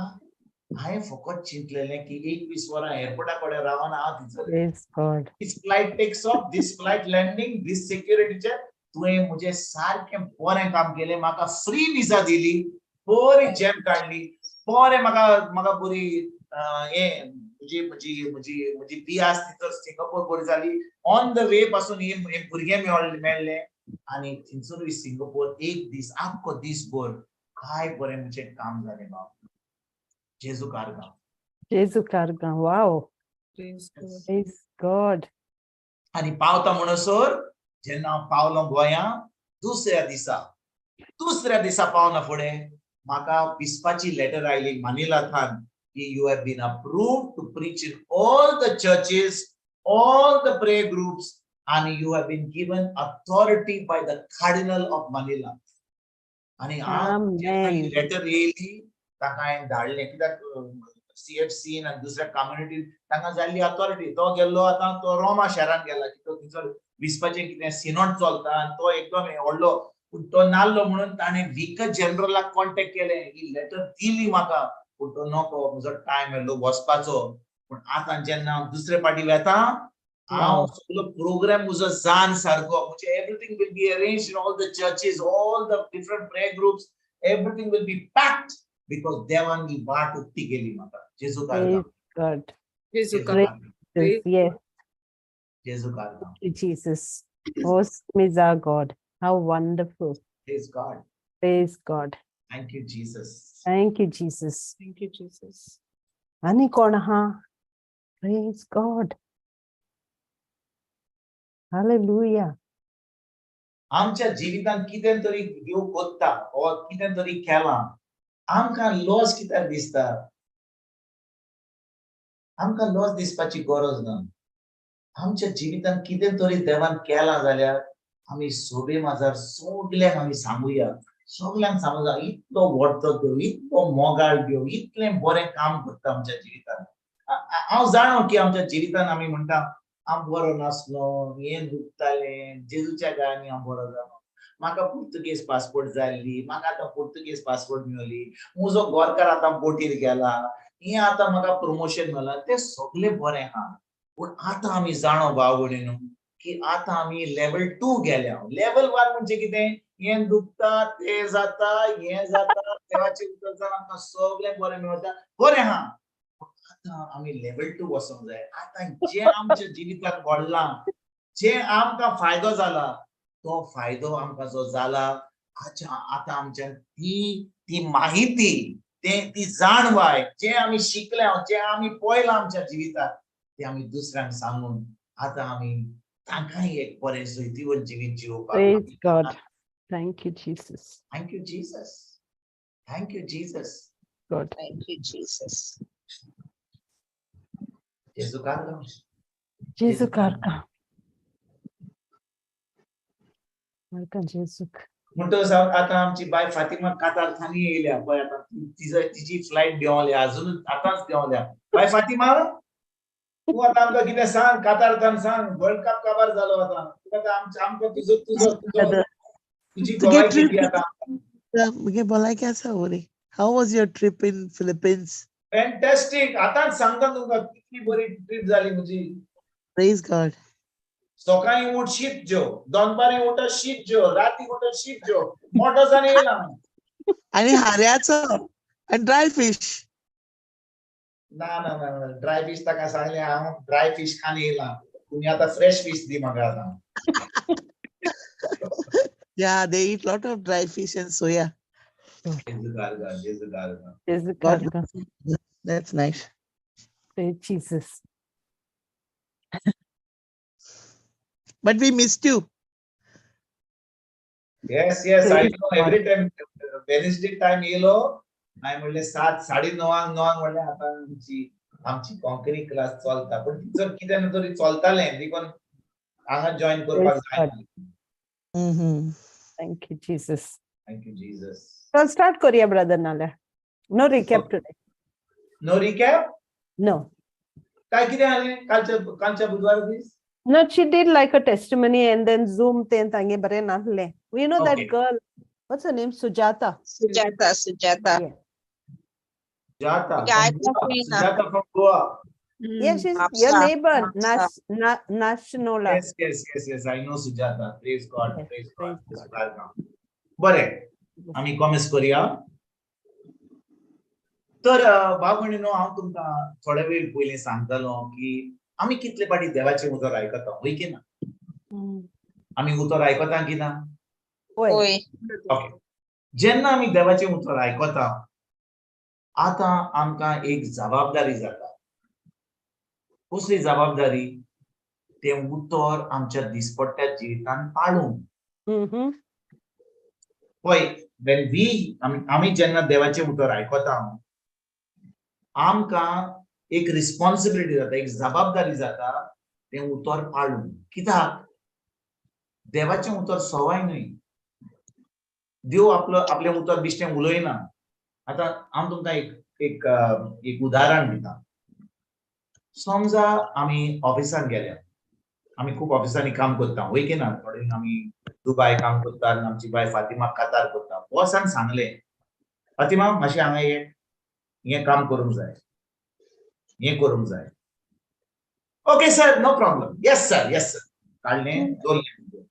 हांवें फकत चिंतलेलें की 21 वरां एअरपोर्टा कडेन रावन हांव थंयसर Praise God. this flight takes off, this flight landing, this security check. तुवें म्हजें सारकें बरें काम केलें, म्हाका फ्री विजा दिली, बरी जॅम काडली, बरें म्हाका बरी हें म्हजी ती आसता थंयसर सिंगापोर बरी जाली. ऑन द वे पासून हे भुरगे मेळ्ळे आनी थंयसरूय सिंगापोर एक दीस आख्खो दीसभर काय बरें म्हजें काम जालें भाव. जेजू कारगांव. Jesu Karga. Wow. Praise God. आनी पावता म्हणसर जेन्ना हांव पावलो गोंयांत दुसऱ्या दिसा पावना फुडें म्हाका पिस्पाची लेटर आयली मानिलाथान की you have been approved to preach in all the churches, all the prayer groups आनी you have been given authority by the cardinal of Manila. आनी हांव जेन्ना ही लेटर येयली ताका हांवें धाडलें कित्याक CFC आनी दुसऱ्या कम्युनिटीन तांकां जाल्ली अथॉरिटी. तो गेल्लो आतां तो रोमा शारान गेला की तो थंयसर विस्पाचें कितें सिनॉड चलता आनी तो एकदम व्हडलो पूण तो नाल्लो म्हणून ताणें विकर जनरलाक कॉन्टेक्ट केलें. ही लेटर दिली म्हाका पूण तो नको म्हजो टायम येयलो वचपाचो. पूण आतां जेन्ना हांव दुसरे फावटी वेता हांव सगळो प्रोग्राम म्हजो जावन सारको म्हणजे everything will be arranged in all the churches, all the different prayer groups, everything will be packed because देवान ही वाट उक्ती केली म्हाका. जेजू कारगांव. God. जेजू कारगांव. Yes. जेजू कारगांव. Thank you, Jesus. Awesome is our God. How wonderful. Praise God. Praise God. Thank you, Jesus. Thank you, Jesus. Thank you, Jesus. Ani kon ha? Praise God. Hallelujah. आमच्या जिवितांत कितें तरी देव कोत्ता वा कितें तरी केलां आमकां लॉस कित्याक दिसता? आमकां लॉस दिसपाची गरज ना. आमच्या जिवितांत कितें तरी देवान केलां जाल्यार आमी सोबे माजार सगळ्यांक आमी सांगुया. सगळ्यांक सांगुया इतलो व्हडलो देव, इतलो मोगाळ देव, इतलें बरें काम करता आमच्या जिवितांत. हांव जाणो की आमच्या जिवितांत आमी म्हणटा हांव बरो नासलो, हें दुखतालें, जेजूच्या गायांनी हांव बरो जालो. म्हाका पुर्तुगेज पासपोर्ट जाल्ली, म्हाका आतां पुर्तुगेज पासपोर्ट मेळ्ळी, म्हजो गोरकार आतां बोटीर गेला, हें आतां म्हाका प्रमोशन मेळ्ळां, तें सगळें बरें आहा. पूण आतां आमी जाणो भाव भयणीनो की आतां आमी लेवल 2 गेल्या. लेवल 1 म्हणजे कितें? हें दुखता, तें जाता, हें जाता, देवाचें उतर जावन आमकां सगळें बरें मेळटा, बरें आहा. आतां आमी लेवल 2 वचोंक जाय. आतां जें आमच्या जिवितांत घडलां, जें आमकां फायदो जाला, तो फायदो आमकां जो जाला आतां आमच्यान ती माहिती ती जाणवाय जें आमी शिकल्या, जें आमी पळयलां आमच्या जिवितांत तें आमी दुसऱ्यांक सांगून आतां आमी तांकांय एक बरें जैतिवंत जिवीत जिवोवपाक. Praise God. Thank you, Jesus. Thank you, Jesus. Thank you, Jesus. God. Thank you, Jesus. जेजू कारगांव. Jesu Karga. Karga Jesu. म्हणटच आतां आमची बाय फातिमा कातार थानी येयल्या पळय आतां तिची फ्लायट देंवल्या अजून आतांच देंवल्या. बाय फातिमा तूं आतां आमकां कितें सांग कातार थान सांग वर्ल्ड कप काबार जालो आतां. तूं आतां आमकां तुजी गोवाय किती आतां? मुगे बोलाय कैसा हो रे? How was your trip in Philippines? फॅन्टॅस्टीक. आतांच सांगता तुमकां कितली बरी ट्रीप जाली म्हजी. Praise God. सकाळीं उठ शीत जेव, दनपारी उठ शीत जेव, राती उठ शीत जेव. मोठो जावन येयला. आणि हाऱ्याचं and dry fish. ना ड्राय फिश ताका सांगलें हांव ड्राय फिश खान येयला. तुमी आतां फ्रेश फिश दी म्हाका आतां. Yeah, they eat lot of dry fish and soya. जेजू कारगांव, जेजू कारगांव. Jesu God. Karga. That's nice. Praise Jesus. But we missed you. Yes, I know. Every time Wednesday time येयलो हांवें म्हणलें 7, 9:30 म्हणलें आतां आमची कोंकणी क्लास चलता. पूण थंयसर कितें तरी चलतालें देखून हांगा जॉइन करपाक जाय. Thank you, Jesus. Thank you, Jesus. So start Korea, brother Nala. No recap today. No recap? No. काय कितें जालें कालच्या बुधवार दीस? No, she did like a testimony and then Zoom then tange bare nahle. You know that Okay. girl, what's her name? Sujata. Sujata. Yeah. Sujata Yeah, from Goa. Katrina. Sujata from Goa. Yeah, she's Mapsa, your neighbor, Mapsa. Nashnola. Yes. I know Sujata. Praise God. Yes, Praise praise God. God. बरे आम्ही comments करूया. तर भाव भयणीनो हांव तुमकां थोडे वेळ पयलीं सांगतालो की आमी कितले फाटी देवाचें उतर आयकता, होय की ना? आमी उतर आयकता की ना? होय. होय. ओके. जेन्ना आमी देवाचें उतर आयकता, आतां आमकां एक जबाबदारी जाता. कसली जबाबदारी? तें उतर आमच्या दिसपट्ट्या जिवितांत पाळूंक. Mhm. पळय, आमी जेन्ना देवाचें उतर आयकता, आमकां एक रिस्पॉन्सिबिलिटी जाता, एक जबाबदारी जाता तें उतर पाळूंक. कित्याक? देवाचें उतर सवाय न्हय. देव आपलें उतर बिश्टें उलयना. आतां हांव तुमकां एक उदाहरण दिता. समजा आमी ऑफिसांत गेले, आमी खूब ऑफिसांनी काम करता, होय की ना? थोडे आमी दुबाय काम करता, आमची बाय फातिमा कतार करता. बॉसान सांगलें, फातिमा मातशें हांगा ये, हें काम करूंक जाय, हें करूंक जाय. Okay sir, no problem. Yes sir. काडलें, दवरलें.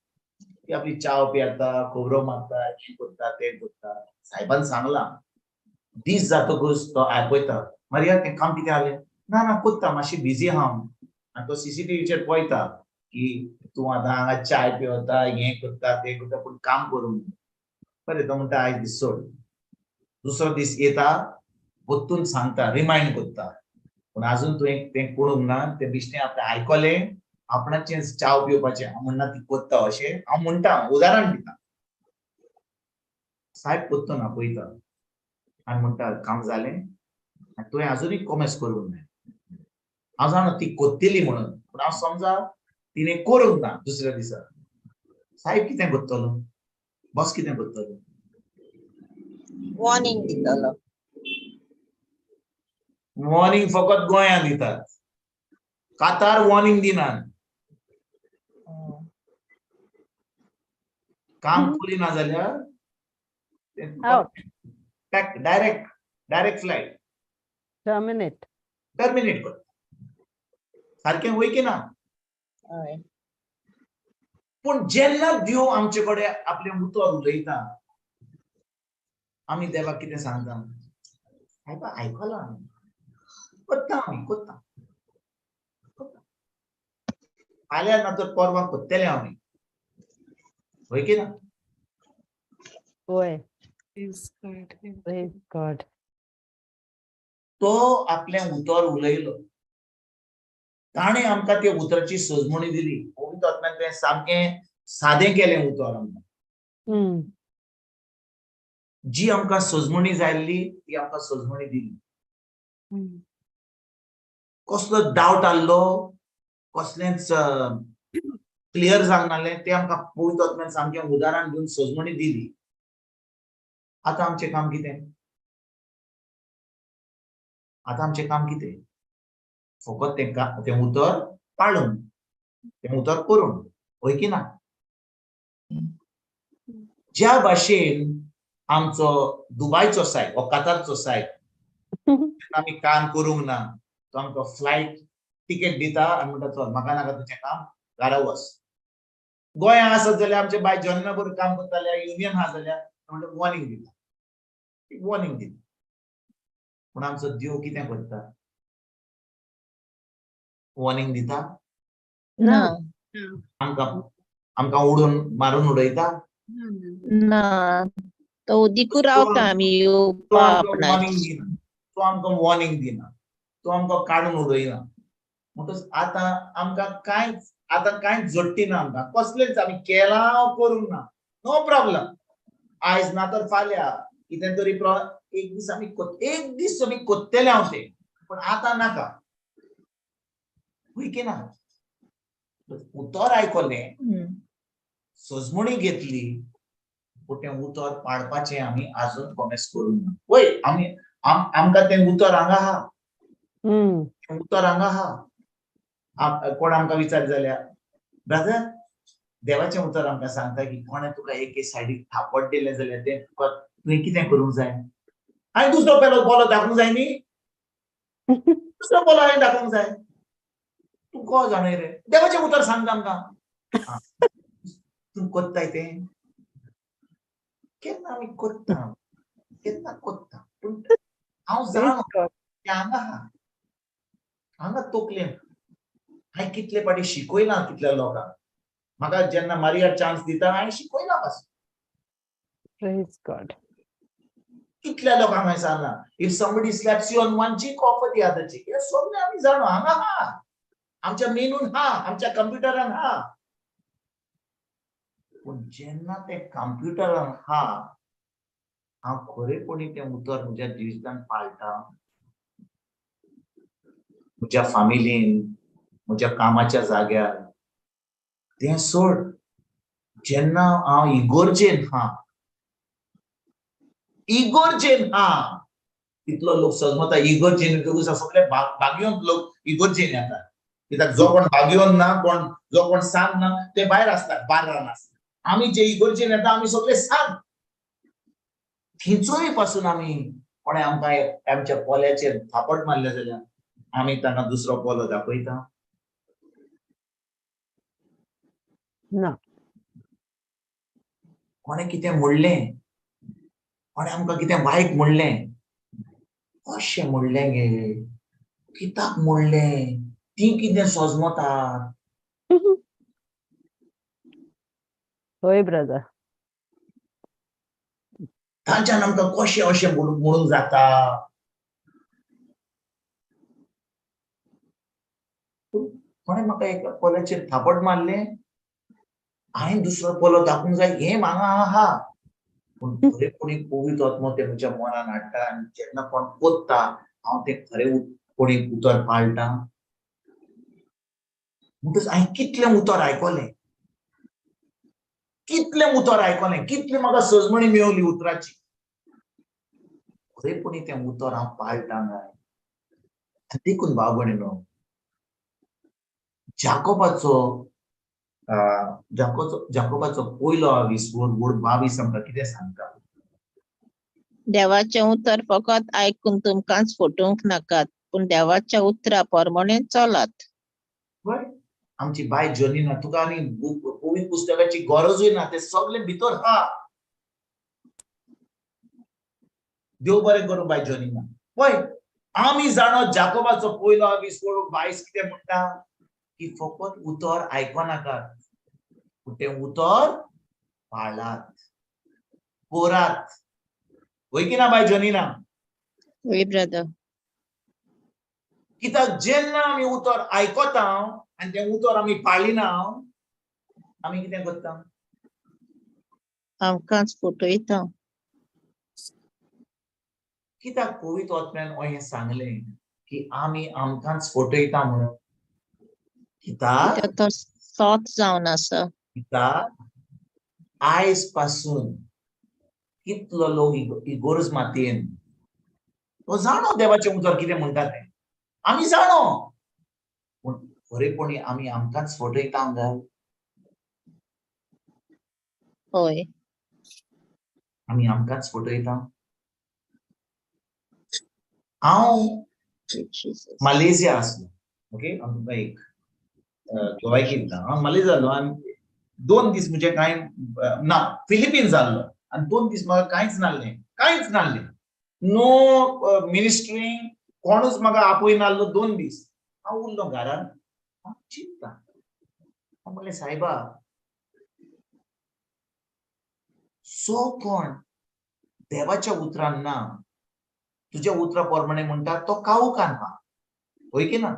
ती आपली चाव पियेता, खोबरो मारता, हें करता, तें करता. साहेबान सांगलां. दीस जातकूच तो आयकयता. मारिया, तें काम कितें जालें? ना कोत्ता, मातशी बिजी आहा हांव. आनी तो सीसीटीव्हीचेर पळयता की तूं आतां हांगा चाय पियेता, हें करता, तें करता, पूण काम करूंक ना. बरें, तो म्हणटा आयज दीस सोड. दुसरो दीस येता, वत्तून सांगता, रिमायंड करता. पूण आजून तुवें तें करूंक ना. तें बिश्टें आपणें आयकलें, आपणाचें चाव पिवपाचें. हांव म्हणना ती कोत्ता अशें, हांव म्हणटा, उदाहरण दिता. साहेब कोत्तो ना, पळयता आनी म्हणटा काम जालें आनी तुवें आजुनूय कॉमेस करूंक ना. हांव जाणा ती कोत्तेली म्हणून, पूण हांव समजा तिणें करूंक ना दुसऱ्या दिसा. साहेब कितें कोत्तलो? बॉस कितें कोत्तलो? वॉर्निंग दितलो. वॉर्निंग फकत गोंयांत दितात. कातार वॉर्निंग दिनात. काम करिना जाल्यार Out. Direct flight Terminate. Terminate करता. सारकें, होय की ना? होय. पूण जेन्ना देव आमचे कडेन आपलें उतर उलयता, आमी देवाक कितें सांगता? आयकलां आमी, कोत्ता. फाल्यां ना तर परवां कोत्तेलें आमी, होय की ना? होय. Praise God. तो आपलें उतर उलयलो. ताणें आमकां ते उतराची सोजमणी दिली. पवित्र आत्म्यान तें सामकें सादें केलें उतर आमकां. जी आमकां सोजमणी जाय आसली ती आमकां सोजमणी दिली. कसलो डावट आसलो, कसलेंच क्लियर जावंक नासलें, तें आमकां पवित्र आत्म्यान सामकें उदाहरण दिवन सोजमणी दिली. आतां आमचें काम कितें? फकत तें उतर पाळून, तें उतर करून, होय की ना? ज्या भाशेन आमचो दुबायचो सायब वा कतारचो सायब आमी काम करूंक ना, तो आमकां फ्लायट तिकेट दिता आनी म्हणटा चल म्हाका नाका तुजें काम, घरा वच. गोंयांत आसत जाल्यार आमचे बाय जेन्नाभर काम करताले, युनियन आहा जाल्यार म्हणटा वॉर्निंग दिता. पूण आमचो देव कितें करता? वॉर्निंग दिता? ना. आमकां मारून उडयता? ना. तो उदिकू रावता आमी तो येवपा आमकां आपणाची. वॉर्निंग दिना. तो आमकां काडून उडयना. म्हणटच आतां कांयच जोडटी ना आमकां. कसलेंच आमी केलां करूंक ना. No problem. आयज ना तर फाल्यां कितें तरी एक दीस आमी कोत्तेले हांव तें, पूण आतां नाका. होय की ना? उतर आयकलें, सोजमणी घेतली, पूण तें उतर पाळपाचें आमी आजून कॉमेस करूंक ना. पळय, आमकां तें उतर हांगा आहा. कोण आमकां विचार जाल्यार ब्रदर देवाचें उतर आमकां सांगता की कोणें तुका एके सायडीक थापट दिलें जाल्यार तें तुका तुवें कितें करूंक जाय हांवें दुसरो बोलो दाखोवंक जाय न्ही दुसरो बोलो हांवें दाखोवंक जाय तूं को जाणय रे देवाचें उतर सांगता आमकां तूं कोत्ताय तें केन्ना आमी कोत्ता पूण हांव जाणो तें हांगा तोकलेन हांवें कितले फाटी शिकयलां कितल्या लोकांक म्हाका जेन्ना मारिया चान्स दिता हांवें शिकयलां पासून Praise God. कितल्या लोकांक हांवें सांगलां if somebody slaps you on one cheek offer the other cheek हें सगळें आमी जाणो हांगा हा आमच्या मेनून हा आमच्या कंप्युटरान हा पूण जेन्ना ते कंप्युटरान हा हांव खरेपणी तें उतर म्हज्या जिवितांत पाळटा म्हज्या फामिलीन म्हज्या कामाच्या जाग्यार तें सोड जेन्ना हांव इगोर्जेन हा तितलो लोक सजमता इगोर्जेन सगळे बागयोंत लोक इगोर्जेन येतात कित्याक जो कोण बागयोन ना जो कोण सांग ना ते भायर आसतात बार्रान आसतात आमी जे इगोर्जेन येता आमी सगळे सांग थंयचोय पासून आमी कोणें आमकां आमच्या पोल्याचेर थापट मारले जाल्यार आमी तांकां दुसरो पोलो दाखयता ना कोणें कितें म्हणलें कोणें आमकां कितें वायट म्हणलें कशें म्हणलें गे कित्याक म्हणलें ती कितें सजमतात होय ब्रदर तांच्यान आमकां कशें अशें म्हणूंक जाता कोणें म्हाका एका पोल्याचेर थापट मारलें हांवें दुसरो पोलो दाखोवंक जाय हें म्हाका आहा पूण खरेपणी पवित्र आत्मो तें म्हज्या मनान हाडटा आनी जेन्ना कोण कोत्ता हांव तें खरेपणी उतर पाळटा म्हणटच हांवें कितलें उतर आयकलें कितलें म्हाका सजमणी मेळवली उतराची खरेपणी तें उतर हांव पाळटा काय देखून भाव भयणीनो जाकोबाचो पयलो 22 आमकां कितें सांगता देवाचें उतर फकत आयकून तुमकांच फटोवंक नाकात पूण देवाच्या उतरा प्रमाणे चलात पळय आमची बाय जोनिना तुका आनी पवित्र पुस्तकाची गरजूय ना तें सगळें भितर हा देव बरें करूं बाय जोनिना पळय आमी जाणो जाकोबाचो पयलो 22 कितें म्हणटा की फकत उतर आयकनाकात पूण तें उतर पाळात कोरात होय की ना बाय जोनिना वय ब्रदर कित्याक जेन्ना आमी उतर आयकता आनी तें उतर आमी पाळिना आमी कितें करता आमकांच फटयता कित्याक पवित्र आत्म्यान अशें सांगलें की आमी आमकांच फटयता म्हणून कित्याक तो सोत जावन आसा आयज पासून कितलो लोक इगोर्ज मातयेन तो जाणो देवाचें उतर कितें म्हणटा तें आमी जाणो पूण खरेपणी आमी आमकांच फटयता जाय होय आमी आमकांच फटयता हांव मलेशिया आसलो ओके आमकां एक गोवायकी दिता हांव मलेशिया जालो आनी 2 दीस म्हणजे कांय ना फिलिपिन्स जाल्लो आनी 2 दीस म्हाका कांयच नासलें नो मिनिस्ट्रींग कोणूच म्हाका आपय नासलो 2 दीस हांव उरलो घरान हांव चिंतता हांव म्हणलें सायबा सो कोण देवाच्या उतरान ना तुज्या उतरा प्रमाणे म्हणटा तो कावकान हा होय की ना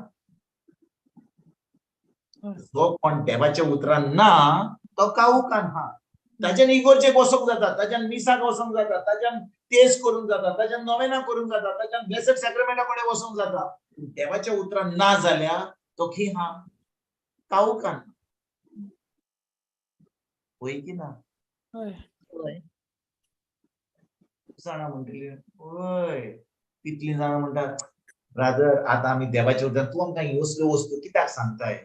जो कोण देवाच्या उतरान ना तो कावकान हा ताच्यान इगोर्जेक वचोंक जाता ताच्यान मिसाक वचोंक जाता ताच्यान तेज करूंक जाता ताच्यान नोवेना करूंक जाता ताच्यान ब्लेसड सॅक्रमेंटा कडेन वचोंक जाता देवाच्या उतरान ना जाल्यार तो खी हा कावकान होय की ना होय जाणां म्हणटली होय तितली जाणां म्हणटात ब्रादर आतां आमी देवाच्या उतरान तूं आमकां ह्यो असल्यो वस्तू कित्याक सांगताय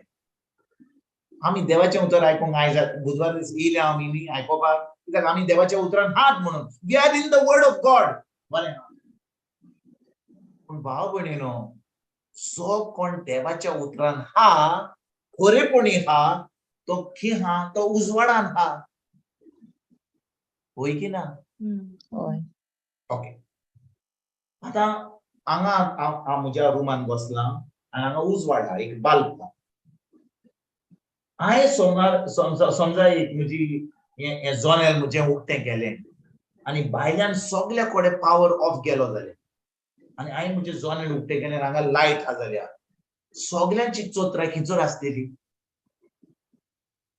आम्ही देवाचें उतर आयकूंक आयज बुधवार दीस येयले आमी आयकोपाक कित्याक आमी देवाच्या उतरान हात म्हणून we are in the word of God बरें पूण भाव भयणीनो जो कोण देवाच्या उतरान हा खरेपणी हा तो खी हा तो उजवाडान हा होय की ना होय ओके आता हांगा हांव म्हज्या रुमान बसला आनी हांगा उजवाड हा एक बाल्ब हा हांवें समजा एक म्हजी हें जनेल म्हजें उक्तें केलें आनी भायल्यान सगळे कडेन पावर ऑफ गेलो जाल्यार आनी हांवें म्हजें जनेल उक्तें केलें हांगा लायट हा जाल्यार सगळ्यांची चोत्राय खंयसर आसतली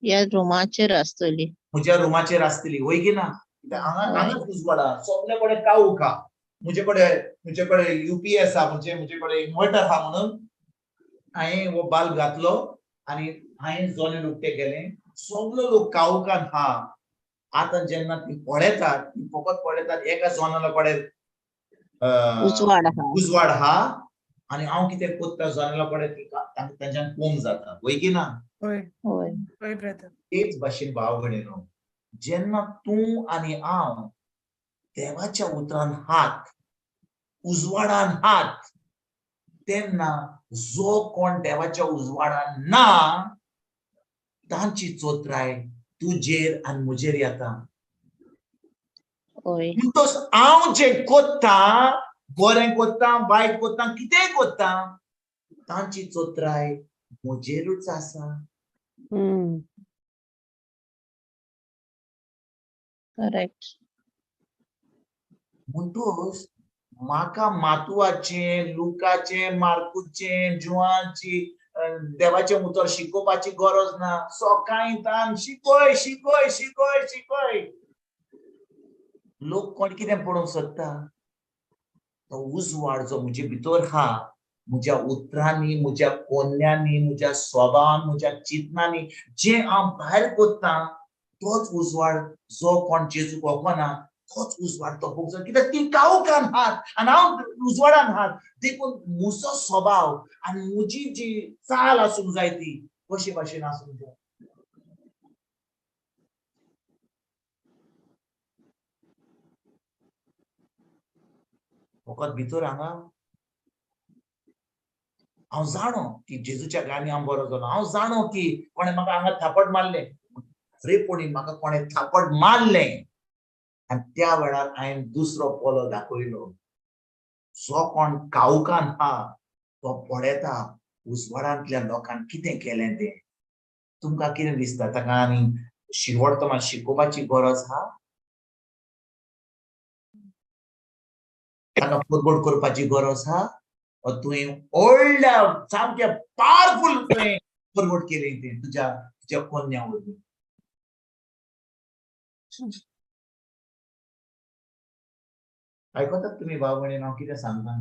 ह्या रुमाचेर आसतली म्हज्या रुमाचेर आसतली होय की ना हांगाच उजवाड हा सगळे कडेन काळोख हा म्हजे कडेन युपीएस हा म्हजे कडेन इन्वर्टर हा म्हणून हांवें हो बाल्ब घातलो आनी हांवें जनेल उक्तें केलें सगळे लोक काळोखान हा आतां जेन्ना ती पळयतात ती फकत पळयतात एका जनेला कडेन उजवाड हा आनी हांव कितें कोत्ता जनेला कडेन तांच्यान पळोवंक जाता होय की ना तेच भाशेन भाव भयणीनो जेन्ना तूं आनी हांव देवाच्या उतरान हात उजवाडान हात तेन्ना जो कोण देवाच्या उजवाडान ना तांची चोत्राय तुजेर आनी म्हजेर येता म्हणटोच हांव जें कोत्ता बरें कोत्ता वायट कोत्ता कितेंय कोत्ता तांची चोत्राय म्हजेरूच आसा करेक्ट म्हणटोच म्हाका मातुआचें लुकाचें मार्कूचें जुवानची देवाचें उतर शिकोवपाची गरज ना सकाळीं तान शिकय शिकय शिकय शिकय लोक कोण कितें पळोवंक सोदता तो उजवाड जो म्हजे भितर हा म्हज्या उतरांनी म्हज्या कोन्यांनी म्हज्या स्वभावान म्हज्या चिंतनांनी जें हांव भायर कोत्ता तोच उजवाड जो कोण जेजूक वळखना तोच उजवाड तो पळोवंक जाय कित्याक ती काळोखान हात आनी हांव उजवाडान हात देखून म्हजो स्वभाव आनी म्हजी जी चाल आसूंक जाय ती कशे भाशेन आसूंक जाय फकत भितर हांगा हांव जाणो की जेजूच्या गाणी हांव बरो जालो हांव जाणो की कोणें म्हाका हांगा थापट मारलें खरेपणीन म्हाका कोणें थापट मारलें आनी त्या वेळार हांवें दुसरो पोलो दाखयलो जो कोण काळोखान हा तो पळयता उजवाडांतल्या लोकांक कितें केलें तें तुमकां कितें दिसता ताका आनी शिवोर्तमान शिकोवपाची गरज हा ताका फॉरवर्ड करपाची गरज हा तुवें व्हडल्या सामकें पावरफुल तुवें फॉरवर्ड केलें तें तुज्या कोन्या वरवीं आयकतात तुमी भाव भयणीनो हांव कितें सांगता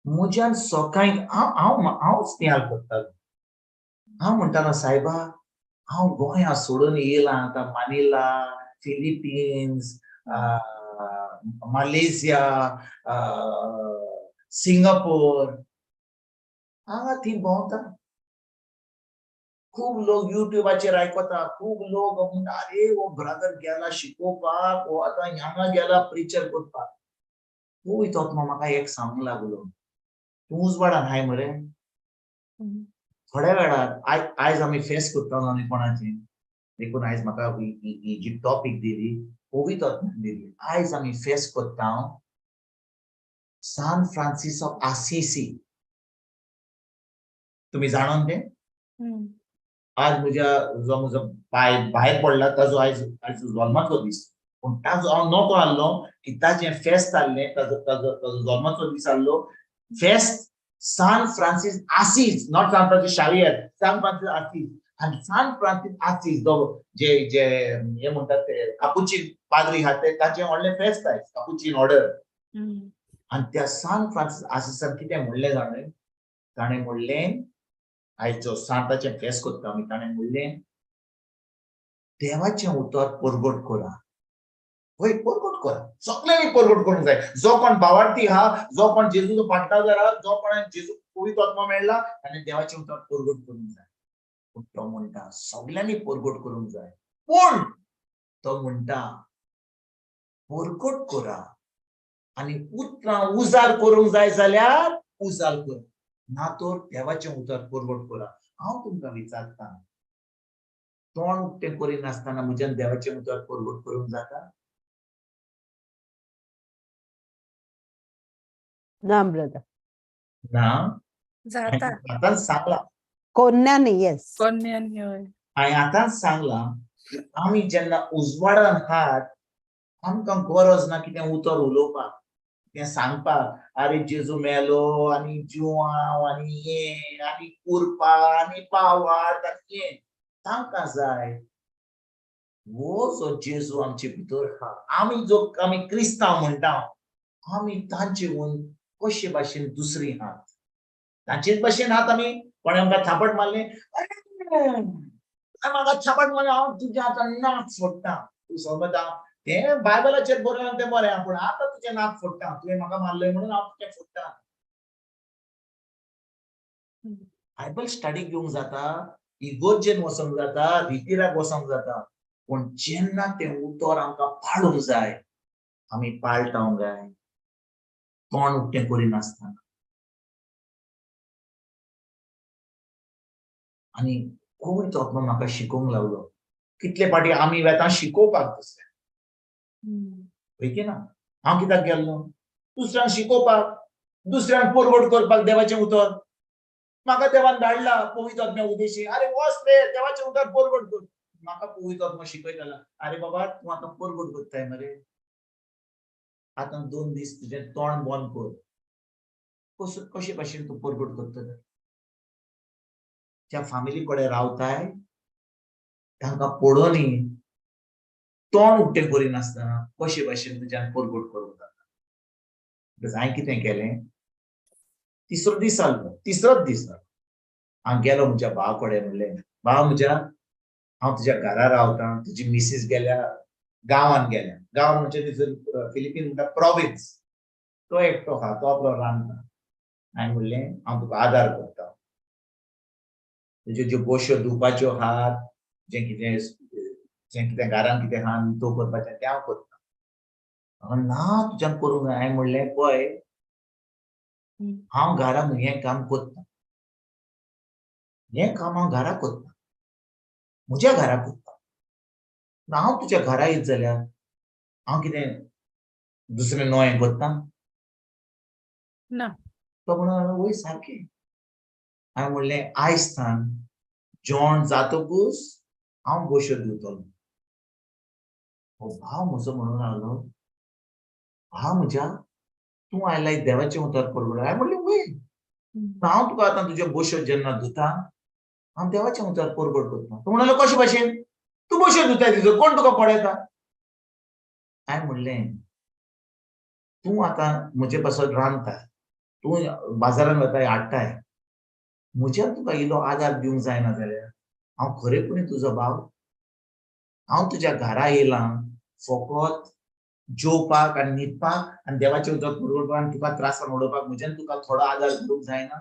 म्हज्यान सकाळीं हांवच नियाळ करतालो हांव म्हणटालो सायबा हांव गोंया सोडून येयलां आतां मानिला फिलिपिन्स मालेशिया सिंगापोर हांगा थंय भोंवता खूब लोक युट्यूबाचेर आयकता खूब लोक म्हणटा अरे हो ब्रदर गेला शिकोवपाक हो आतां हांगा गेला प्रिचर करपाक तूं तो म्हाका एक सांगूंक लागलो तूं उजवाडान हाय मरे थोड्या वेळार आयज आमी फेस्त करतालो आनी कोणाचें देखून आयज म्हाका ही जी टॉपीक दिली पवित्रपण दिली आयज आमी फेस्त करता सान फ्रांसीस ऑफ आसिसी तुमी जाणोन तें आज म्हजो भायर पडला ताजो आयज जल्माचो दीस पूण ताजो हांव नोटो आहलो की ताजें फेस्त आहलें ताजो जल्माचो दीस आहलो फेस्त सान फ्रांसीस आसीस not San Francis Xavier San Francis आसीस आनी सान फ्रांसीस आसीस जे हे म्हणटात ते कापुचीन पाद्री आहा ते ताचें व्हडलें फेस्त आयज कापुचीन ऑर्डर आनी त्या सान फ्रांसीस आसीसान कितें म्हणलें जाणा ताणें म्हणलें आयज जो सांताचें फेस्त करता आमी ताणें म्हणलें देवाचें उतर परगट करा होय परगट कर सगळ्यांनी परगट करूंक जाय. जो कोण भावार्थी हा, जो कोण जेजूचो पाठलागार हा, जो कोणाक जेजू पवित्र आत्मा मेळ्ळा आनी देवाचे उतर परगट करूंक जाय. पूण तो म्हणटा सगळ्यांनी परगट करूंक जाय. पूण तो म्हणटा परगट करा आनी उतरां उजार करूंक जाय जाल्यार उजार कर, ना तर देवाचे उतर परगट करा. हांव तुमकां विचारता, तोंड उक्तें करिनासतना म्हज्यान देवाचे उतर परगट करूंक जाता? ना ब्रदर. ना. जाता आतांच सांगला, कोन्यानी येस. कोन्यांनी होय. हांवें आतांच सांगला की आमी जेन्ना उजवाडान आहात आमकां गरज ना कितें उतर उलोवपाक, कितें सांगपाक. अरे जेजू मेलो आनी जिवांव आनी हें आनी कुरपा आनी पावार आनी हें तांकां जाय. हो जो जेजू आमचे भितर आहा, आमी क्रिस्तांव म्हणटा, आमी तांचेहून कशे भाशेन दुसरी आहात. तांचेच भाशेन आहात आमी. कोणें आमकां थापट मारलें, म्हाका थापट मारलें, हांव तुज्या आतां नाक फोडटा. तूं समजता तें बायबलाचेर बरयलां तें बरें, पूण आतां तुजें नाक फोडटा. तुवें म्हाका मारलंय म्हणून हांव तुजें फोडटा. बायबल स्टडी घेवंक जाता, इगोर्जेन वचोंक जाता, रितीराक वचोंक जाता, पूण जेन्ना तें उतर आमकां पाळूंक जाय आमी पाळटाव जाय, तोंड उक्तें करिनासतना. आनी पवित्र आत्मा म्हाका शिकोवंक लागलो. कितले फाटी आमी वेता शिकोवपाक दुसऱ्यांक, होय की ना? हांव कित्याक गेल्लो दुसऱ्यांक शिकोवपाक, दुसऱ्यांक परगट करपाक देवाचें उतर. म्हाका देवान धाडला पवित्र आत्म्या उदेशी, अरे वच रे देवाचें उतर परगट कर. म्हाका पवित्र आत्मा शिकयतालो, अरे बाबा तूं आतां परगट करताय मरे, आतां 2 दीस तुजें तोंड बंद कर. कशे भाशेन तूं परगट करतलो? त्या फॅमिली कडेन रावताय, तांकां पडोवनी, तोंड उक्तें करिनासतना कशे भाशेन तुज्यान परगट करूंक जाता. हांवें कितें केलें, तिसरोच दीस हांव गेलो म्हज्या भावा कडेन. म्हणलें भाव म्हज्या, हांव तुज्या घरा रावतां, तुजी मिसीस गेल्या गांवांत गेल्या. गांव म्हणजे थंयसर फिलिपीन म्हणटा प्रोविन्स. तो एकटो आहा, तो आपलो रांदता. हांवें म्हणलें हांव तुका आदार करता. तुज्यो ज्यो बोश्यो धुवपाच्यो आहात, जें कितें घरान कितें आहा तो करपाचें तें हांव करतां. ना तुज्यान करूंक जाय. हांवें म्हणलें पळय, हांव घरान हें काम करतां, हें काम हांव घरा करतां, म्हज्या घरा करतां. हांव तुज्या घरा येयत जाल्यार हांव कितें दुसरें नवें करतां? ना. तो म्हणून वय सारकें. हांवें म्हणलें आयजसान जेवण जातकूच हांव बोश्यो धुतलों. हो भाव म्हजो म्हणूंक लागलो, भाव म्हज्या तूं आयलाय देवाचें उतर परगट. हांवें म्हणलें वय, हांव तुका आतां तुज्यो बोश्यो जेन्ना धुतां, हांव देवाचें उतर परगट करतां. तो म्हणलो कशे भाशेन? तूं बोश्यो धुताय तितूर कोण तुका पळयता? हांवें म्हणलें तूं आतां म्हजे पासत रांदताय, तूं बाजारान वताय हाडटाय, म्हज्यान तुका इल्लो आदार दिवंक जायना जाल्यार हांव खरेपणी तुजो भाव? हांव तुज्या घरा येयलां फकत जेवपाक आनी न्हिदपाक आनी देवाचें उतर परगट करपाक आनी तुका त्रासान उडोवपाक, म्हज्यान तुका थोडो आदार दिवंक जायना?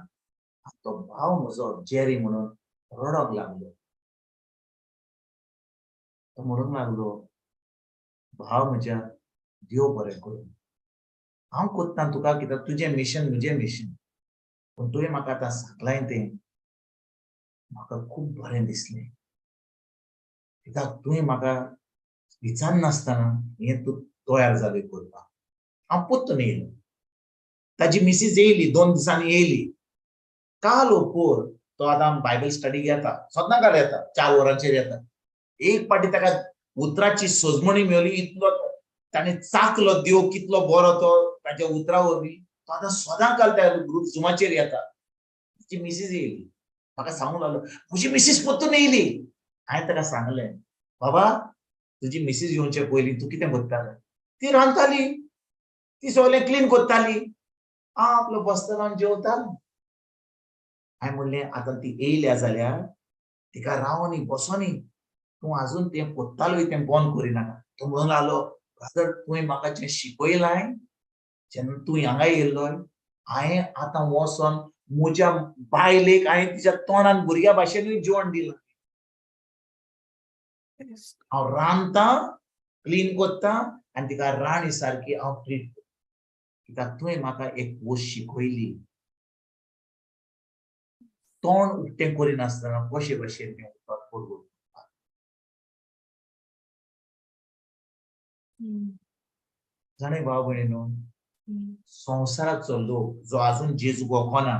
तो भाव म्हजो जेरी म्हणून रडोंक लागलो. तो म्हणूंक लागलो, भाव म्हज्या देव बरें करूं, हांव कोत्तां तुका कित्याक तुजें मिशन म्हजें मिशन, पूण तुवें म्हाका आतां सांगलाय तें म्हाका खूब बरें दिसलें. कित्याक तुवें म्हाका विचारनासतना हें तूं तयार जालें करपाक. हांव पोत्तून येयलो. ताजी मिसीस येयली, 2 दिसांनी येयली. काल ओपोर तो आतां बायबल स्टडी घेता, सदांकाळ येता, 4 वरांचेर येता. एक पाटी ताका उतराची सोजमणी मेळ्ळी, इतलो ताणें चाखलो देव कितलो बरो तो ताच्या उतरा वरवीं. तो आतां सदांकाळ त्या ग्रुप झुमाचेर येता. ताची मिसीस येयली, म्हाका सांगूंक लागलो म्हजी मिसीस पोत्तून येयली. हांवें ताका सांगलें, बाबा तुजी मिसीस येवचे पयलीं तूं कितें करतालो? ती रांदताली, ती सगळें क्लीन करताली, हांव आपलो बसतालो आनी जेवतालो. हांवें म्हणलें आतां ती येयल्या जाल्यार तिका रावोनी बसोनी, तूं आजून तें कोत्तालोय तें बंद करिनाका. तो म्हणूंक लागलो ब्रदर तुवें म्हाका जें शिकयलां जेन्ना तूं हांगा येयल्लोय हांवें आतां वचोन म्हज्या बायलेक हांवें तिच्या तोंडान भुरग्या भाशेनूय जेवण दिलां. हांव रांदतां क्लीन कोत्तां आनी तिका राणी सारकी हांव ट्रीट करतां कित्याक तुवें म्हाका एक गोश्ट शिकयली. तोंड उक्तें करिनासतना कशे भाशेन तें उतर पडवो. जाणें भाव भयणीनो, संवसाराचो लोक जो आजून जेजूक वखना,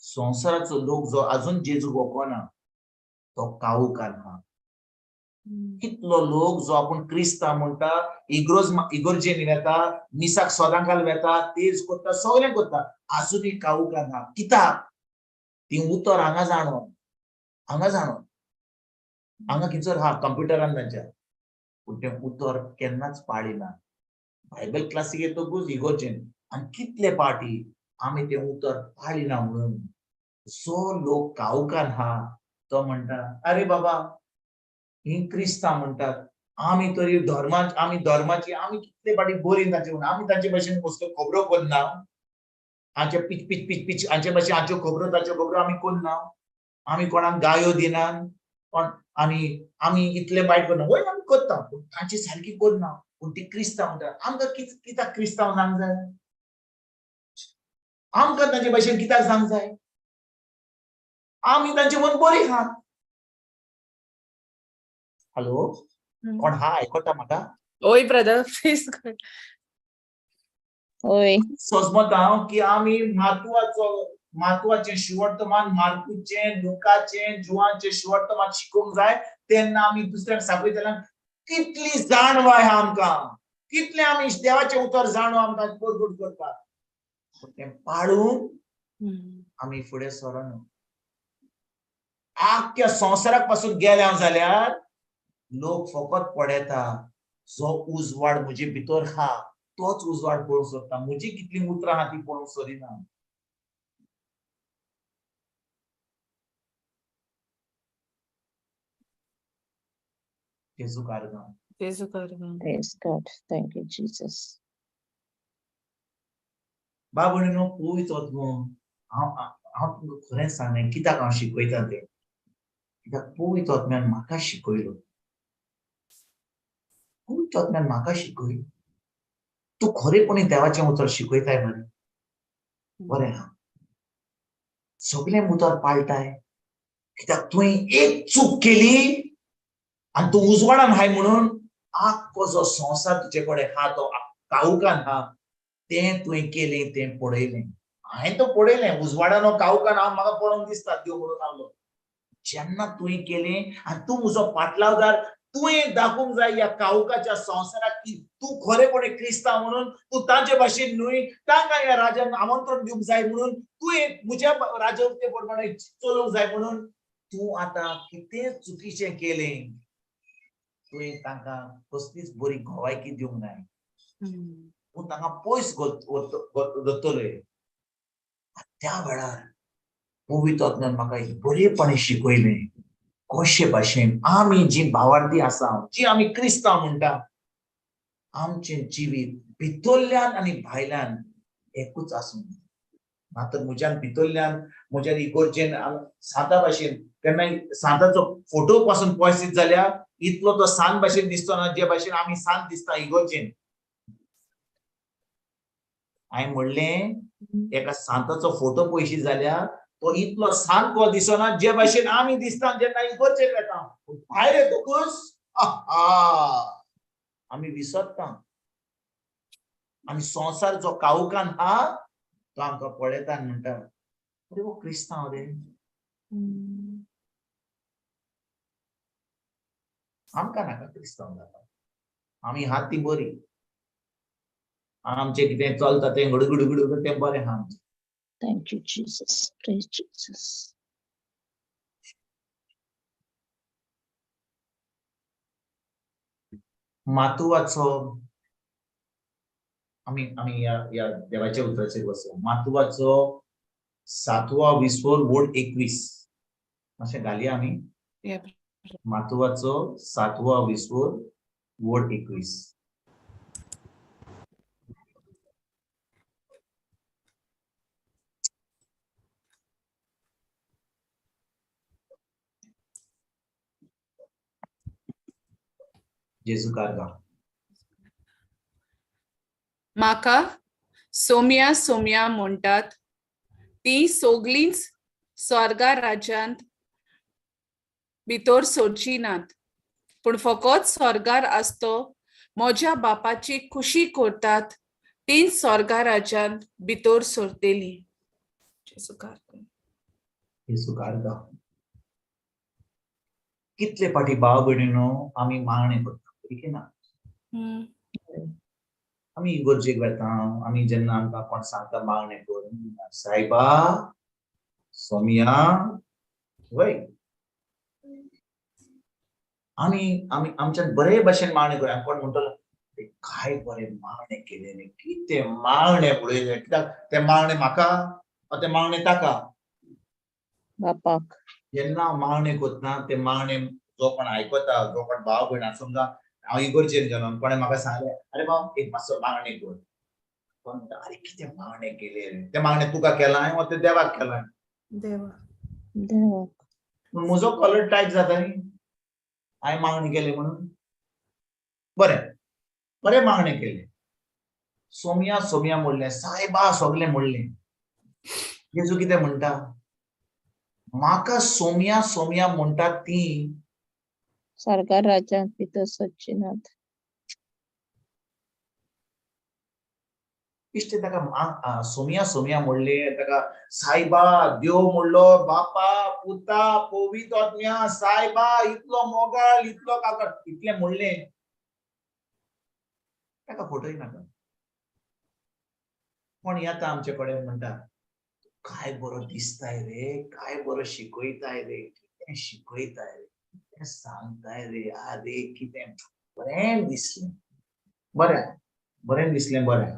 संवसाराचो लोक जो आजून जेजूक वखना तो काळुकान आहा. कितलो लोक जो आपूण क्रिस्तांव म्हणटा, इगोर्जेन वेता, मिसाक सोदांकाल वेता, तेज कोत्ता, सगळें कोत्ता, आजूनय काळुकान आहा. कित्याक ती उतर हांगा जाणो, हांगा खंयसर आहा कंप्युटरान तांच्या, पूण तें उतर केन्नाच पाळिना. बायबल क्लासीक येतकूच इगोर्जेन आनी कितले पाटी आमी तें उतर पाळिना म्हणून जो लोक काळुकान आहा तो म्हणटा अरे बाबा ही क्रिस्तांव म्हणटात आमी तरी धर्माची आमी कितले पाटी बरी तांचे म्हणून आमी तांचे भाशेन कसल्यो खबरो करना. हांचे पिच पिच पिच पिच हांचे भाशेन हांच्यो खबरो ताच्यो खबरो आमी करना. आमी कोणाक गायो दिनात पण आमी इतले वायट करना. वय आमी करता पूण तांची सारकी करना. पूण ती क्रिस्तांव म्हणटा आमकां कित्याक क्रिस्तांव जावंक जाय? आमकां तांचे भाशेन कित्याक जावंक जाय? आमी तांचे मन बरी आहात. हॅलो कोण हा आयकता म्हाका? ओय ब्रदर प्लीज. होय सोजमत हांव की आमी म्हत्वाचें शिवर्तमान मार्कूचें, लुकाचें, जुवांचें शिवर्तमान शिकूंक जाय तेन्ना आमी दुसऱ्यांक सांगयतले कितली जाणव आहा आमकां, कितले आमी देवाचें उतर जाणो आमकां परगट करपाक. पूण तें पाळून आमी फुडें सरना. आख्ख्या संवसाराक पासून गेले जाल्यार लोक फकत पळयता जो उजवाड म्हजे भितर आहा तोच उजवाड पळोवंक सोदता. म्हजी कितली उतरां आहा ती पळोवंक सोदिना. जेजूक आर्गां. जेजू करगा. Praise God. Thank you, Jesus. बाब भयणीनो पळयत वचूं हांव तुमकां खरें सांगलें कित्याक हांव शिकयता तें. कित्याक पळयत वचम्यान म्हाका शिकयलो. पळयत वचम्यान म्हाका शिकय. तूं खरेपणी देवाचें उतर शिकयताय मरे. बरें आहा. सगळें उतर पाळटाय कित्याक तुवें एक चूक केली आनी तूं उजवाडान आहाय म्हणून आख्खो जो संवसार तुजे कडेन आहा तो काळुकान आहा तें तुवें केलें तें पळयलें. हांवें तो पळयलें उजवाडान काळुकान हांव म्हाका पळोवंक दिसता देव म्हणून आसलो. जेन्ना तुवें केलें आनी तूं म्हजो पाटलावदार तुवें दाखोवंक जाय ह्या काळुकाच्या संवसाराक की तूं खरेपणी क्रिस्तांव म्हणून तूं तांचे भाशेन न्हय तांकां ह्या राज्यान आमंत्रण दिवंक जाय म्हणून तुवें म्हज्या राज्य प्रमाणे चलोवंक जाय म्हणून तूं आतां कितें चुकीचें केलें तुवें तांकां कसलीच बरी घोवायकी दिवंक जाय. पूण तांकां पयस दवरतले. त्या वेळार पवित्र आत्म्यान म्हाका बरेपणी शिकयलें कशे भाशेन आमी जी भावार्थी आसा जी आमी क्रिस्तांव म्हणटा आमचें जिवीत भितरल्यान आनी भायल्यान एकूच आसूं. मातर म्हज्यान भितरल्यान म्हज्या इगोर्जेन सांता भाशेन केन्नाय सांताचो फोटो पासून पयस जाल्यार इतलो तो सांत भाशेन दिसतो ना जे भाशेन आमी सांत दिसता इगोर्जेन. हांवें म्हणलें एका सांताचो फोटो पयशी जाल्यार तो इतलो सांत को दिसना जे भाशेन आमी दिसता जेन्ना इगोर्जेन वेता. भायर येतकूच आमी विसरता आनी संवसार जो काळुकान आहा तो आमकां पळयता आनी म्हणटा अरे वो क्रिस्तांव रे. आमकां नाका क्रिस्तांव जावपाक. आमी आहात ती बरी. आमचें कितें चलता तें गडगड तें बरें आहा. Thank you, Jesus. Praise Jesus. मातुवाचो आमी या देवाच्या उतराचेर वचूं. मातुवाचो 7वा विस्वोर वोड 21 मातशें घालया आमी. Yeah. मातुवाचो 7वा विस्वोर वोट 21. जेजू कारगा. म्हाका सोम्या सोम्या म्हणटात ती सोगलींच स्वर्गा राज्यांत भितर सरची नात, पूण फकत स्वर्गार आसतो म्हज्या बापाची खुशी करतात तीच स्वर्गा राज्यांत भितर सरतेली. जेजू कारगा. जेजू कारगा. कितले फाटी भाव भयणीनो आमी मागणे करता ठीक ना. आमी इगोर्जेक वेता, आमी जेन्ना आमकां कोण सांगता मागणे कर, सायबा सोम्या वय आमी आमी आमच्यान बरे भाशेन मागणे करूया. कोण म्हणटलो काय बरे मागणे केले रे, किते मागणे पळयले, कित्याक ते मागणे म्हाका ते मागणे ताका बापाक. जेन्ना हांव मागणे करता ते मागणे जो कोण आयकता, जो कोण भाव भयण समजा हांव इगोर्जेन गेलो कोणें म्हाका सांगलें अरे भाव एक मातसो मागणे कर, कोण म्हणटा अरे कितें मागणे केले रे, ते मागणे तुका केलां वा ते देवाक केलां? देवाक. पूण म्हजो कलर टायट जाता न्ही, हांवें मागणी केली म्हणून. बरें बरें मागणे केले, सोम्या सोम्या म्हणलें, सायबा सगलें म्हणलें. जेजू कितें म्हणटा, म्हाका सोम्या सोम्या म्हणटात ती स्वर्गा राज्यांत भितर सरची नात. इश्टे ताका सोम्या सोम्या म्हणले, ताका सायबा देव म्हणलो, बापा पुता पवित्रआत्म्या सायबा इतलो मोगाळ इतलो काका इतले म्हणले, ताका फोटोय नाका. कोण येता आमचे कडेन म्हणटा काय बरो दिसताय रे, काय बरो शिकयताय रे, कितें शिकयताय रे, कितें सांगताय रे, आरे कितें बरें दिसलें, बरें बरें दिसलें. बरें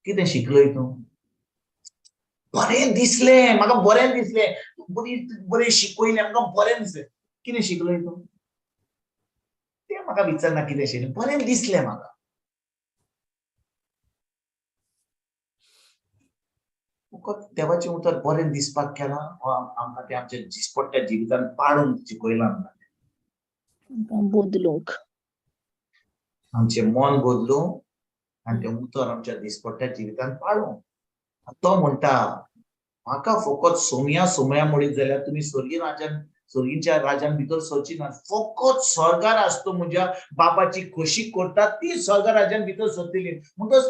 कितें शिकलय तूं? बरें दिसलें म्हाका, बरें दिसलें, बरें शिकयलें म्हाका, बरें दिसलें. कितें शिकलय तूं? तें म्हाका विचारना कितें शिकलें, बरें दिसलें म्हाका. फकत देवाचें उतर बरें दिसपाक केलां आमकां तें आमच्या दिसपट्ट्या जिवितांत पाडून शिकयलां. बदलूंक आमचें मन बदलूंक आनी तें उतर आमच्या दिसपट्ट्या जिवितांत पाडूंक. तो म्हणटा म्हाका फकत सोम्या सोम्या म्हणीत जाल्यार तुमी स्वर्गीच्या राज्यान भितर सरची ना, फकत स्वर्गार आसतो म्हज्या बापाची खोशी करतात ती स्वर्ग राज्यान भितर सरतली. म्हणटच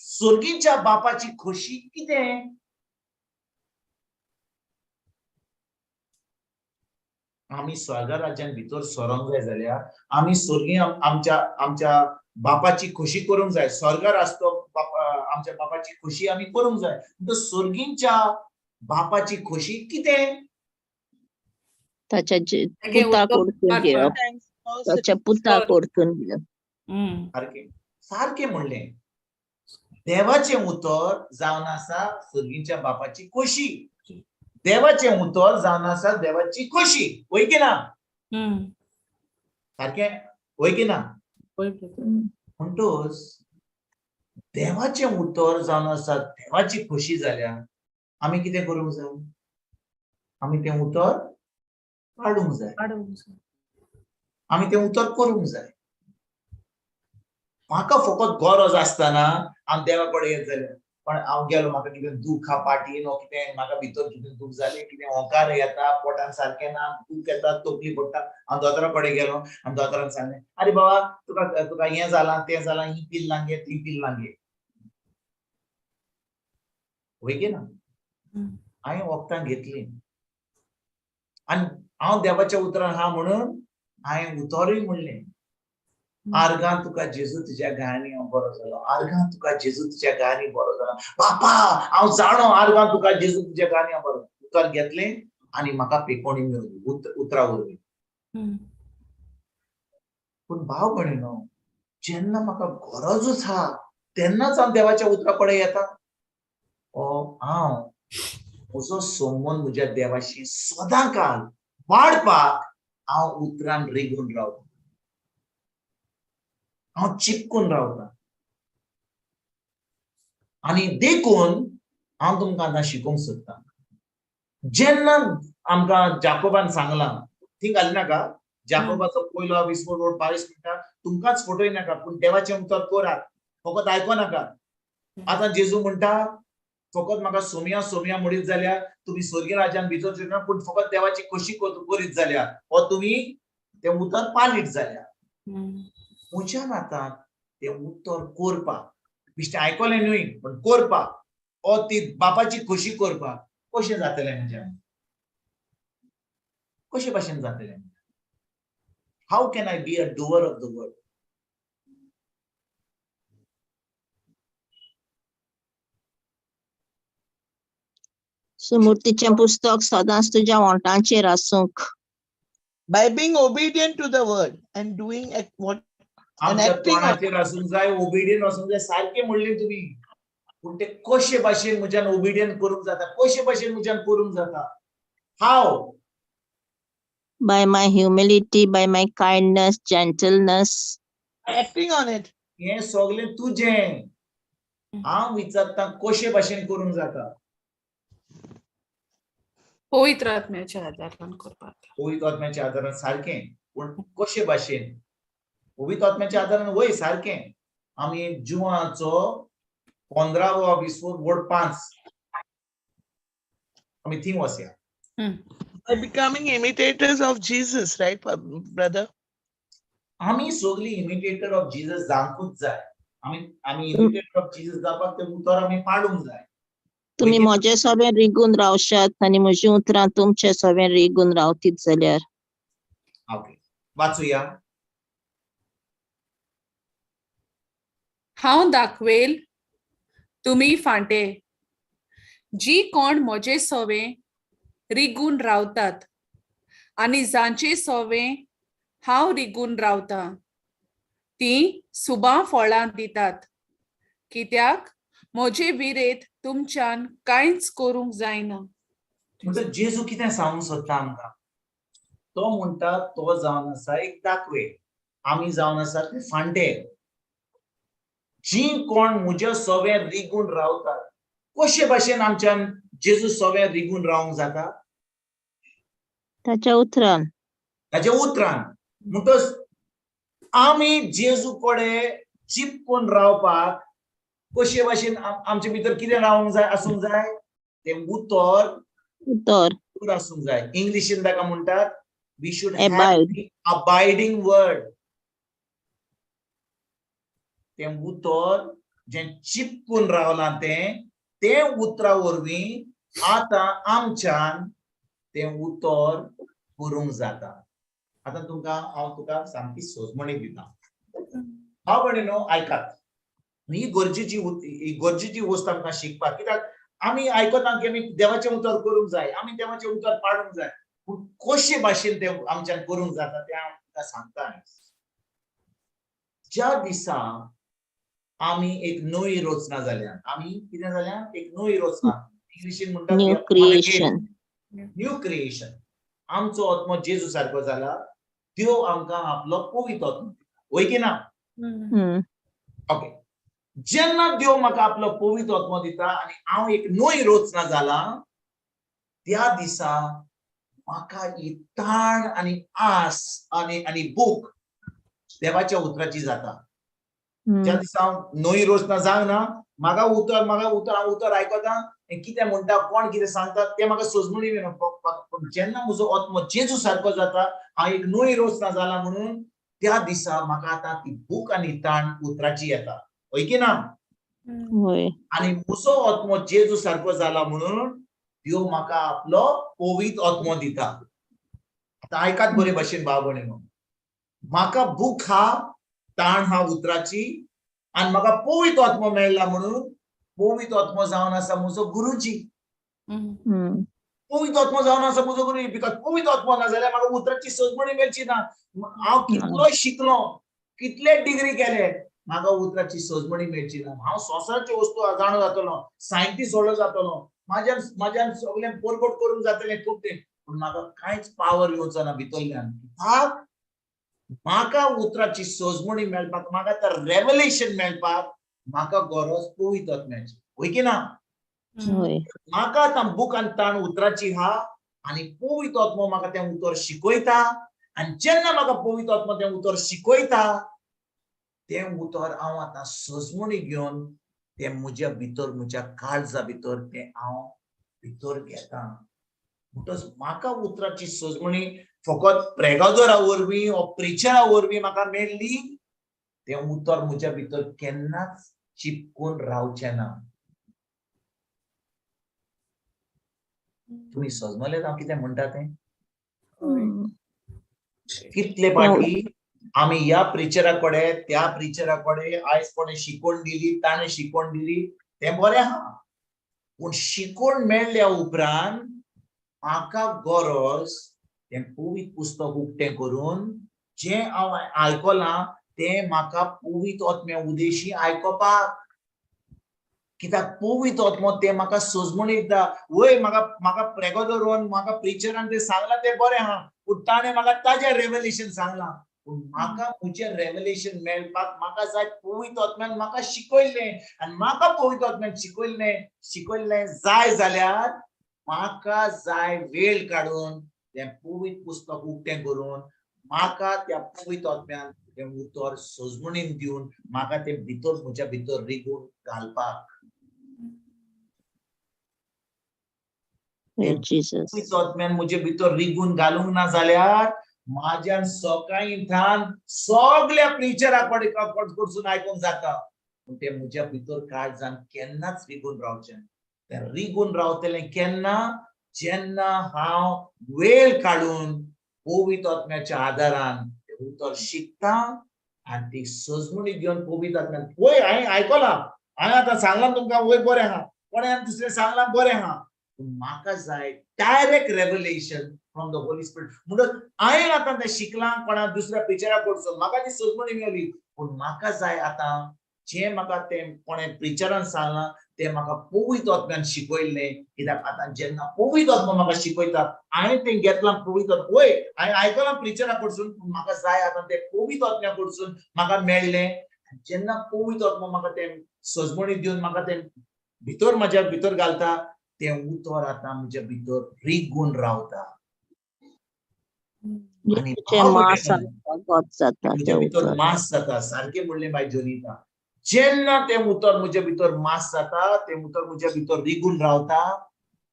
स्वर्गीच्या बापाची खोशी कितें? आमी स्वर्ग राज्यान भितर सरोंक जाय जाल्यार आमी स्वर्गीय आमच्या बापाची खोशी करूंक जाय. स्वर्गार आसतो आमच्या बापाची खोशी आमी करूंक जाय. स्वर्गीच्या बापाची खोशी कितें? ताच्या पुताक ओळखून घेवप, ताच्या पुताक ओळखून घेवप. सारकें म्हणलें. देवाचें उतर जावन आसा स्वर्गीच्या बापाची खोशी, देवाचें उतर जावन आसा देवाची खोशी, वय की ना? सारकें वय की ना? म्हणटच देवाचें उतर जावन आसा देवाची खोशी जाल्यार आमी कितें करूंक जाय? आमी तें उतर काडूंक जाय, आमी तें उतर करूंक जाय. म्हाका फकत गरज आसतना हांव देवा कडेन येत जाल्यार, पण हांव गेलो म्हाका कितें दूख आहा पाटीन वा कितें म्हाका भितर कितें दूख जालें, कितें ओंकार येता, पोटान सारकें ना, दूख येता, तकली पडटा, हांव दोतोरा कडेन गेलो आनी दोतोरान सांगलें अरे बाबा तुका हें जालां तें जालां, ही पील लांगे ती पील लांगे, वय की ना? हांवें वखदां घेतलीं आनी हांव देवाच्या उतरान आहा म्हणून हांवें उतरूय म्हणलें. आर्गां तुका जेजू तुज्या गायांनी हांव बरो जालो, आर्गां तुका जेजू तुज्या गायांनी बरो जालो, बापा हांव जाणो आर्गां तुका जेजू तुज्या गायांनी हांव बरो. उतर घेतलें आनी म्हाका पेकोणी मेळ्ळी, उतरां उरलीं. पूण भाव भयणीनो, जेन्ना म्हाका गरजूच आहा तेन्नाच हांव देवाच्या उतरा कडेन येता. हांव म्हजो संबंद म्हज्या देवाशी सदां काळ वाडपाक हांव उतरान रिगून रावता. हांव चिपकून रावता आनी देखून हांव तुमकां आतां शिकोवंक सोदतां. जेन्ना आमकां जाकोबान सांगलां, थी घाली नाका, जाकोबाचो पयलो विस्वोट 22 मिनटां तुमकांच फोटोय नाका, पूण देवाचें उतर करात, फकत आयको नाका. आतां जेजू म्हणटा फकत म्हाका सोमया सोमया म्हणीत जाल्यार तुमी स्वर्गीय राज्यान भितर सरना, पूण फकत देवाची खोशी करीत जाल्यार हो तुमी तें उतर पालीत जाल्यार. म्हज्यान आतां तें उतर करपाक, बिश्टें आयकलें न्हय पण करपाक, ओ ती बापाची खोशी करपाक कशें जातलें म्हज्यान? कशे भाशेन जातलें? How can I be a doer of the word? सुमूर्तीचें पुस्तक सदांच तुज्या ओंठांचेर आसूंक. By being obedient to the word and doing what and आमच्या acting on तोंडाचेर आसूंक जाय, ओबिडियंट आसूंक जाय, सारकें म्हणलें तुमी. पूण ते कशे भाशेन म्हज्यान ओबिडियंट करूंक जाता? कशे भाशेन म्हज्यान करूंक जाता? हाव? By my humility, by my kindness, gentleness. acting on it. हें सगळें तुजें. हांव विचारतां कशे भाशेन करूंक जाता? पवित्र आत्म्याच्या आदारान करपाक. पवित्र आत्म्याच्या आदारान सारकें, पूण कशे भाशेन? पवित्र आत्म्याच्या आदारान वय सारकें. आमी जुवाचो 15वो विस्वोट वड 5 आमी थी वसया. By becoming imitators of Jesus, right, brother? आमी सगळीं इमिटेटर ऑफ जीसस जावंकूच जाय. आमी इमिटेटर ऑफ जीसस जावपाक तें उतर आमी पाडूंक जाय. तुमी म्हजे सोबेन रिगून रावशात आनी म्हजी उतरां तुमचे सोबेन रिगून रावतीत जाल्यार. ओके, वाचूया. हांव दाखवेल, तुमी फांटे, जी कोण म्हजे सोबें रिगून रावतात आनी जांचे सोबें हांव रिगून रावतां ती सुबां फळां दितात, कित्याक म्हजे विरेत तुमच्यान कांयच करूंक जायना. म्हणटकीर जेजू कितें सांगूंक सोदता आमकां? तो म्हणटा तो जावन आसा एक दाखवे, आमी जावन आसा ते फांटे. जी कोण म्हज्या सोबें रिगून रावतात, कशे भाशेन आमच्यान जेजू सोबें रिगून रावंक जाता? ताच्या उतरान. ताच्या उतरान. म्हणटच आमी जेजू कडेन चिपकून रावपाक कशे भाशेन आमचे भितर कितें रावंक जाय, आसूंक जाय? तें उतर आसूंक जाय. इंग्लिशीन ताका म्हणटात we should have the abiding word. तें उतर जें चिपकून रावलां तें उतरा वरवीं आतां आमच्यान तें उतर करूंक जाता. आतां तुका सामकी सोजमणी दिता. हांव म्हणिनो आयकात. ही गरजेची वस्त आमकां शिकपाक, कित्याक आमी आयकता की आमी देवाचें उतर करूंक जाय, आमी देवाचें उतर पाडूंक जाय, पूण कशे भाशेन तें आमच्यान करूंक जाता तें हांव तुका सांगता. ज्या दिसा आमी एक नवी रचना जाल्या, आमी कितें जाल्या? एक नवी रचना. इंग्लिशीन म्हणटात न्यू क्रिएशन. आमचो आत्मो जेजू सारको जाला, त्यो आमकां आपलो पवित्र आत्मो दिता, वय की ना? ओके. जेन्ना देव म्हाका आपलो पवित्र आत्मो दिता आनी हांव एक नवी रचना जाला, त्या दिसा म्हाका ही ताण आनी आस आनी भूक देवाच्या उतराची जाता. ज्या दिसा हांव नवी रचना जावना, म्हाका उतर आयकता, कितें म्हणटा, कोण कितें सांगता तें म्हाका सोजमणी येना. पूण जेन्ना म्हजो आत्मो जेजू सारको जाता, हांव एक नवी रचना जाला म्हणून त्या दिसा म्हाका आतां ती भूक आनी ताण उतराची येता, वय की ना? आनी म्हजो आत्मो जेजू सारको जाला म्हणून देव म्हाका आपलो पवित्र आत्मो दिता. आतां आयकात बरे भाशेन भाव भयणीनो, म्हाका भूक हा, ताण हा उतराची, आनी म्हाका पवित्र आत्मो मेळ्ळा म्हणून पवित्र आत्मो जावन आसा म्हजो गुरुजी. पवित्र आत्मो जावन आसा म्हजो गुरुजी. बिकॉज पवित्र आत्मो ना जाल्यार म्हाका उतराची सोजमणी मेळची ना. हांव कितलोय शिकलो, कितले डिग्री केले, म्हाका उतराची सोजमणी मेळची ना. हांव संवसाराच्यो वस्तू जाणो जातलो, सायंटिस्ट व्हडलो जातलो, म्हाज्यान सगळें परगट करूंक जातलें खूब तें, पूण म्हाका कांयच पावर येवचो ना भितरल्यान. कित्याक म्हाका उतराची सोजमणी मेळपाक, म्हाका तर रेव्हलेशन मेळपाक म्हाका गरज पवित्र आत्म्याची, होय की ना? होय. म्हाका आतां बूक आनी ताण उतराची हा आनी पवित्र आत्मो म्हाका तें उतर शिकयता आनी जेन्ना म्हाका पवित्र आत्मो तें उतर शिकयता तें उतर हांव आतां सोजमणी घेवन तें म्हज्या भितर, म्हज्या काळजा भितर तें हांव भितर घेता. म्हणटच म्हाका उतराची सोजमणी फकत प्रेगादोरा वरवीं वा प्रिचरा वरवीं म्हाका मेळ्ळी, तें उतर म्हज्या भितर केन्नाच चिपकून रावचें ना. तुम्ही समजलें हांव कितें म्हणटा तें? कितले फाटी आमी ह्या प्रिचरा कडेन त्या प्रिचरा कडेन आयज कोणें शिकवण दिली, ताणें शिकवण दिली, तें बरें आहा. पूण शिकवण मेळ्ळ्या उपरांत म्हाका गरज तें पवित्र पुस्तक उक्तें करून जें हांव आयकलां तें म्हाका पवित्र आत्म्या उदेशी आयकोपाक. कित्याक पवित्र आत्मो तें म्हाका सोजमणी दिता. वय म्हाका प्रेगादोरान म्हाका प्रिचरान तें सांगलां तें बरें आहा, पूण ताणें म्हाका ताजें रेव्हलेशन सांगलां. पूण म्हाका म्हजें रेव्हलेशन मेळपाक म्हाका जाय पवित्र आत्म्यान म्हाका शिकयल्लें आनी म्हाका पवित्र आत्म्यान शिकयल्लें जाय जाल्यार म्हाका जाय वेळ काडून तें पवित्र पुस्तक उक्तें करून म्हाका त्या पवित्र आत्म्यान तें उतर सोजमणीन दिवन म्हाका तें भितर म्हज्या भितर रिगून घालपाक. पवित्र आत्म्यान म्हजे भितर रिगून घालूंक ना जाल्यार म्हाज्यान सकाळीं ठान सगळ्या प्रिचरा कडसून आयकूंक जाता, पूण तें म्हज्या भितर काळजान केन्नाच रिगून रावचें ना. तें रिगून रावतलें केन्ना? जेन्ना हांव वेळ काडून पवित्र आत्म्याच्या आदारान तें उतर शिकता आनी ती सोजमणी घेवन पवित्र आत्म्यान वय हांवें आयकलां, हांवें आतां सांगलां तुमकां वय बरें आहा, कोणें दुसरें सांगलां बरें आहा, पूण म्हाका जाय direct revelation from the holy spirit. म्हणटच हांवें आतां तें शिकलां कोणा दुसऱ्या प्रिचरा कडसून, म्हाका ती सोजमणी मेळ्ळी, पूण म्हाका जाय आतां जें म्हाका तें कोणें प्रिचरान सांगलां तें म्हाका पवित्र आत्म्यान शिकयल्लें. कित्याक आतां जेन्ना पवित्र आत्मो म्हाका शिकयता, हांवें तें घेतलां पवित्र वय हांवें आयकलां प्रिचरा कडसून, पूण म्हाका जाय आतां तें पवित्र आत्म्या कडसून म्हाका मेळ्ळें. जेन्ना पवित्र आत्मो म्हाका तें सोजमणी दिवन म्हाका तें भितर म्हाज्या भितर घालता, तें उतर आतां म्हज्या भितर रिगून रावता. आनी म्हज्या भितर मास जाता. सारकें म्हणलें बाय जोनिता. जेन्ना तें उतर म्हज्या भितर मास जाता, तें उतर म्हज्या भितर रिगून रावता.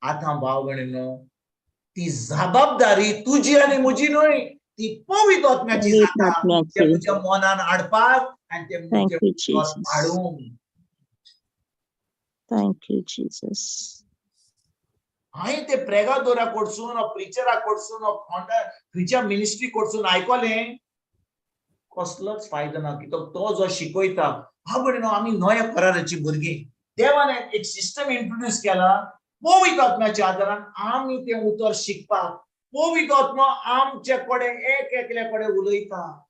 आतां भाव भयणीनो, ती जबाबदारी तुजी आनी म्हजी न्हय, ती पवित्र आत्म्याची जाता. तें म्हज्या मनान हाडपाक आनी तें म्हज्या भितर पाडूंक. Thank you, Jesus. हांवें ते प्रेगादोरा कडसून प्रिचरा कडसून खंयच्या मिनिस्ट्री कडसून आयकलें, कसलोच फायदो ना. कित्याक तो जो शिकयता, हा भयणीनो आमी नव्या कराराची भुरगीं, देवान एक सिस्टम इंट्रोड्यूस केला पवित्र आत्म्याच्या आदारान आमी तें उतर शिकपाक. पवित्र आत्मो आमचे कडेन एक एकल्या कडेन उलयता.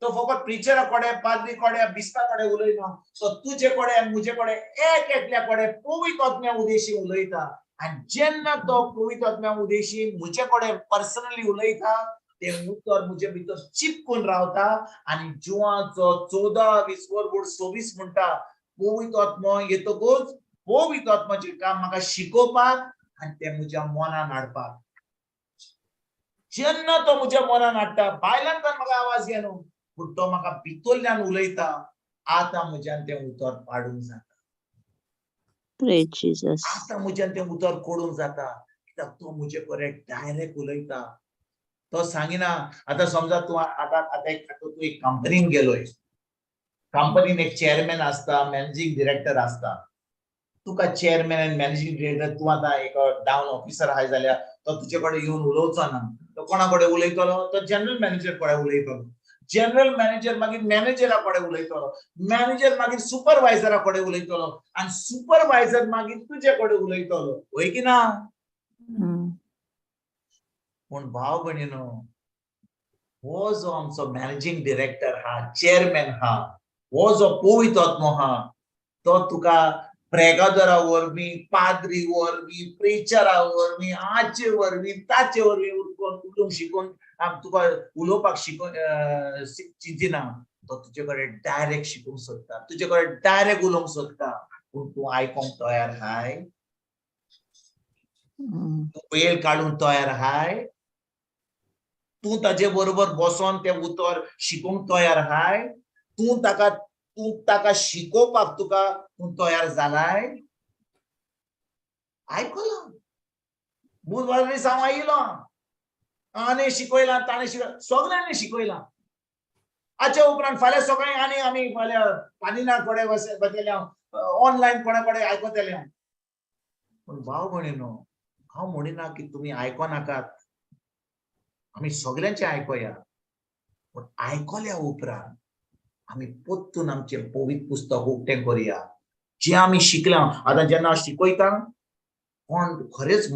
तो फकत प्रिचरा कडेन, पाद्री कडेन, बिस्पा कडेन उलयना. सो तुजे कडेन आनी म्हजे कडेन एक एकल्या कडेन पवित्र आत्म्या उदेशी उलयता. आनी जेन्ना तो पवित्र आत्म्या उदेशी म्हजे कडेन पर्सनली उलयता, तें उतर म्हजे भितर चिपकून रावता. आनी जुवाचो 14, 20 वरभर 26 म्हणटा, पवित्र आत्मो येतकूच पवित्र आत्म्याचें काम म्हाका शिकोवपाक आनी तें म्हज्या मनान हाडपाक. जेन्ना तो म्हज्या मनान हाडटा, भायल्यान म्हाका आवाज येना, पूण तो म्हाका भितरल्यान उलयता, आतां म्हज्यान तें उतर पाडूंक जाता. आतां म्हज्यान तें उतर कोडूंक जाता. कित्याक तो म्हजे कडेन डायरेक्ट उलयता. तो सांगिना. आतां समजा तूं तूं एक कंपनीन गेलोय, कंपनीन एक चेअरमॅन आसता, मॅनेजिंग डिरेक्टर आसता. तुका चेअरमॅन आनी मॅनेजिंग डिरेक्टर, तूं आतां एक डावन ऑफिसर आहाय जाल्यार तो तुजे कडेन येवन उलोवचो ना. तो कोणा कडेन उलयतलो? तो जनरल मॅनेजर कडेन उलयतलो. जनरल मॅनेजर मागीर मॅनेजरा कडेन उलयतलो. मॅनेजर मागीर सुपरवायझरा कडेन उलयतलो. आनी सुपरवायझर मागीर तुजे कडेन उलयतलो. होय की ना? पूण भाव भयणीनो, हो जो आमचो मॅनेजिंग डिरेक्टर हा, चेअरमॅन हा, हो जो पवित्र आत्मो हा, तो तुका प्रेगादोरा वरवीं, पाद्री वरवीं, प्रिचरा वरवीं, हाचे वरवीं, ताचे वरवीं उठोवन उलोवंक शिकून तुका उलोवपाक चिंतिना, तो तुजे कडेन डायरेक्ट शिकूंक सोदता, तुजे कडेन डायरेक्ट उलोवंक सोदता, पूण तूं आयकोंक तयार आहाय? तूं वेळ काडूंक तयार आहाय? तूं ताजे बरोबर बसोन तें उतर शिकूंक तयार आहाय? तूं ताका शिकोवपाक तूं तयार जालाय? आयकलां, बुधवार दीस हांव आयिलो, आनी शिकयलां, ताणें सगळ्यांनी शिकयलां. हाचे उपरांत फाल्यां सकाळीं आनी आमी फाल्यां पानिना कडेन वतले, ऑनलायन कोणा कडेन आयकतले. पूण भाव भयणीनो, हांव म्हणिना की तुमी आयकोनाकात, आमी सगळ्यांचे आयकोया, पूण आयकल्या उपरांत आमी परतून आमचें पवित्र पुस्तक उक्तें करुया. जें आमी शिकलां, आतां जेन्ना हांव शिकयता, कोण खरेंच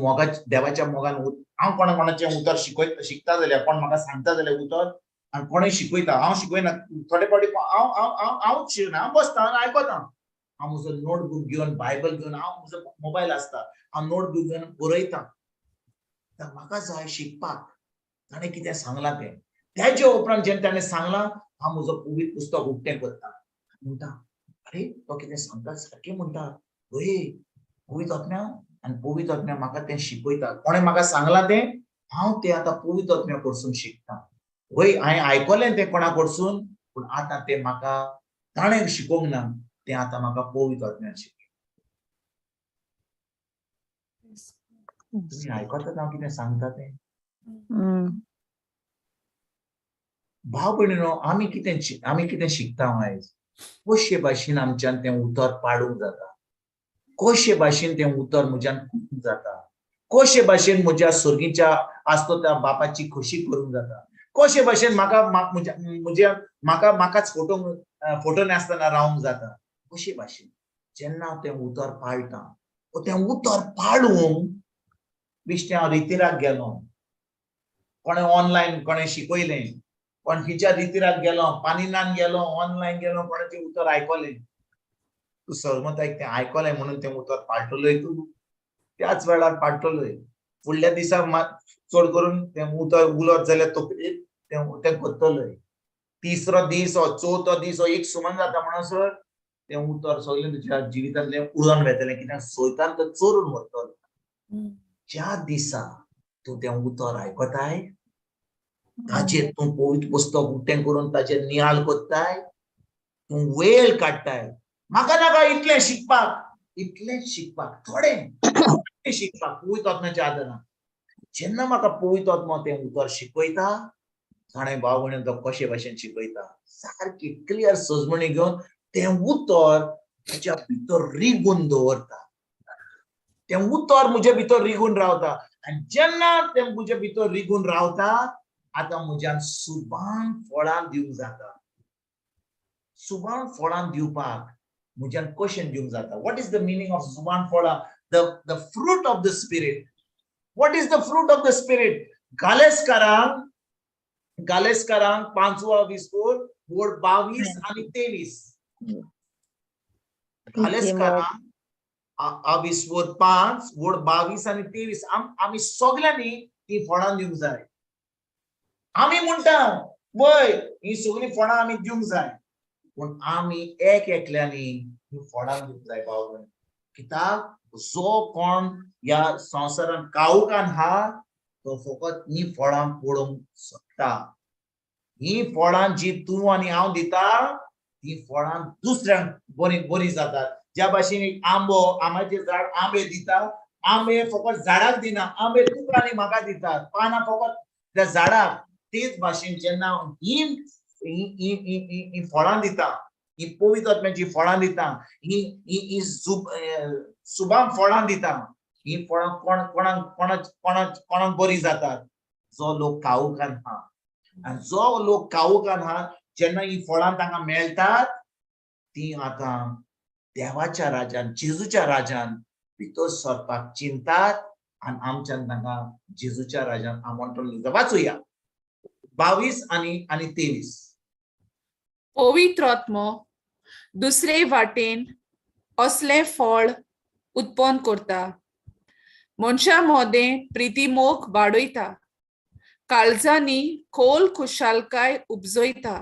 देवाच्या मोगान हांव कोणाचें उतर शिकता जाल्यार, कोण म्हाका सांगता जाल्यार उतर, आनी कोणूय शिकयता, हांव शिकयना, थोडे फावटी हांवूच शिकना, हांव बसता आनी आयकता. हांव म्हजो नोटबूक घेवन, बायबल घेवन, हांव म्हजो मोबायल आसता, हांव नोटबूक घेवन बरयता. म्हाका जाय शिकपाक, ताणें कितें सांगलां तें. तेजे उपरांत जेन्ना ताणें सांगलां, हांव म्हजो पवित्र पुस्तक उक्तें करता. म्हणटा, अरे तो कितें सांगता सारकें म्हणटा, पवित्र आत्म्या, आनी पवित्र आत्म्या म्हाका तें शिकयता. कोणें म्हाका सांगलां तें, हांव तें आतां पवित्र आत्म्या कडसून शिकता. हांवें आयकलें तें कोणा कडसून, पूण आतां तें म्हाका ताणें शिकोवंक ना, तें आतां म्हाका पवित्र आत्म्यान शिकयता. तुम्ही आयकतात हांव कितें सांगता तें? भाव भयणीनो, आमी कितें शिकता आयज? कशे भाशेन आमच्यान तें उतर पाडूंक जाता, कशे भाशेन तें उतर म्हज्यान करूंक जाता, कशे भाशेन म्हज्या सर्गीच्या आसतो त्या बापाची खोशी करूंक जाता, कशे भाशेन म्हाकाच फोटो नासतना रावंक जाता, कशे भाशेन जेन्ना हांव तें उतर पाळटा, तें उतर पाळूंक बेश्टें हांव रितीराक गेलो, कोणें ऑनलायन कोणें शिकयलें, कोण खंयच्या रितीराक गेलो, पानिनान गेलो, ऑनलायन गेलो, कोणाचें उतर आयकलें, तूं सहमतायक तें आयकलें म्हणून तें उतर पाळटलोय तूं? त्याच वेळार पाळटलोय. फुडल्या दिसा चड करून तें उतर उलत जाल्यार तकलेर तें करतलोय. तिसरो दीस हो चवथो दीस हो एक सुमान जाता म्हणसर तें उतर सगळें तुज्या जिवितांतलें उडोवन वेतलें, कित्याक सैतान तो चोरून व्हरतलो. ज्या दिसा तूं तें उतर आयकताय, ताचेर तूं पवित्र पुस्तक उक्तें करून ताचेर नियाळ कोत्ताय, तूं वेळ काडटाय. म्हाका नाका इतलेंच शिकपाक, थोडें शिकपाक पवित्र आत्म्याच्या आदारान. जेन्ना म्हाका पवित्र आत्मा तें उतर शिकयता, ताणें भाव भयणीन तो कशे भाशेन शिकयता, सारकी क्लियर सजमणी घेवन तें उतर ताच्या भितर रिगून दवरता. तें उतर म्हजे भितर रिगून रावता, आनी जेन्ना तें म्हजे भितर रिगून रावता, आतां म्हज्यान सुबान फळां दिवंक जाता. सुबान फळां दिवपाक म्हज्यान कशें दिवंक जाता? What is the meaning of सुबान फळां? The fruit of the spirit. What is the fruit of the spirit? गालेस्कारांक 5वा विस्पोर वड 22 आनी 23. गालेस्कारांक विस्पोर 5 वड 22 आनी 23. आमी सगळ्यांनी ती फळां दिवंक जाय. आमी म्हणटा वय ही सगळीं फळां आमी दिवंक जाय, पूण आमी एकल्यांनी ही फळां दिवंक जाय भाव भयण. कित्याक जो कोण ह्या संवसारांत काळुकान आहा, तो फकत ही फळां पळोवंक सोदता. ही फळां जी तूं आनी हांव दिता, ही फळां दुसऱ्यांक बरी जातात. ज्या भाशेन एक आंब्याचें झाड आंबे दिता, आंबे फकत झाडाक दिना, आंबे तुका आनी म्हाका दितात, पानां फकत त्या झाडाक. तेच भाशेन जेन्ना ही फळां दिता, ही पवित्र आत्म्याची फळां दिता, ही सुबान फळां दिता, ही फळां कोणाक बरी जातात? जो लोक काळुकान आहा. आनी जो लोक काळुकान आहा, जेन्ना ही फळां तांकां मेळटात, ती आतां देवाच्या राज्यान, जेजूच्या राज्यान भितर सरपाक चिंतात, आनी आमच्यान तांकां जेजूच्या राज्यान आमंत्रण दिता. वाचूया 22 आनी 23. पवित्र आत्मो दुसरे वाटेन असले फळ उत्पन्न करता, मनशा मदें प्रितीमोग वाडयता, काळजांनी खोल खुशालकाय उपजोयता.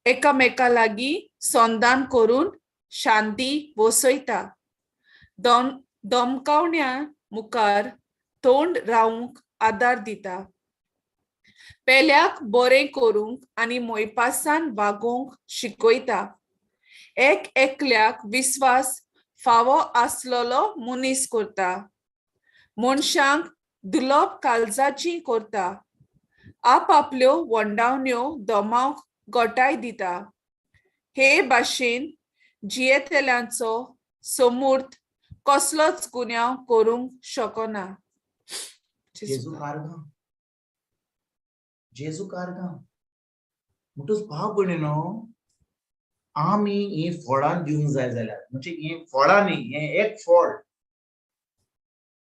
एकामेका लागीं संधान करून शांती वसयता. दमकावण्या मुखार तोंड रावंक आदार दिता. पेल्याक बरें करूंक आनी मोयपासान वागोवंक शिकयता. एकल्याक विस्वास फावो आसलोलो मनीस करता. मनशांक दुलोप काळजाची करता. आपापल्यो वंडावण्यो दमावंक गोटाय दिता. हे भाशेन जियेतल्यांचो समूर्त कसलोच गुन्यांव करूंक शकना. जेजू कारगा म्हणटूच भाव भयणीनो, आमी ही फळां दिवंक जाय जाल्यार, म्हणजे ही फळां न्ही, हे एक फळ.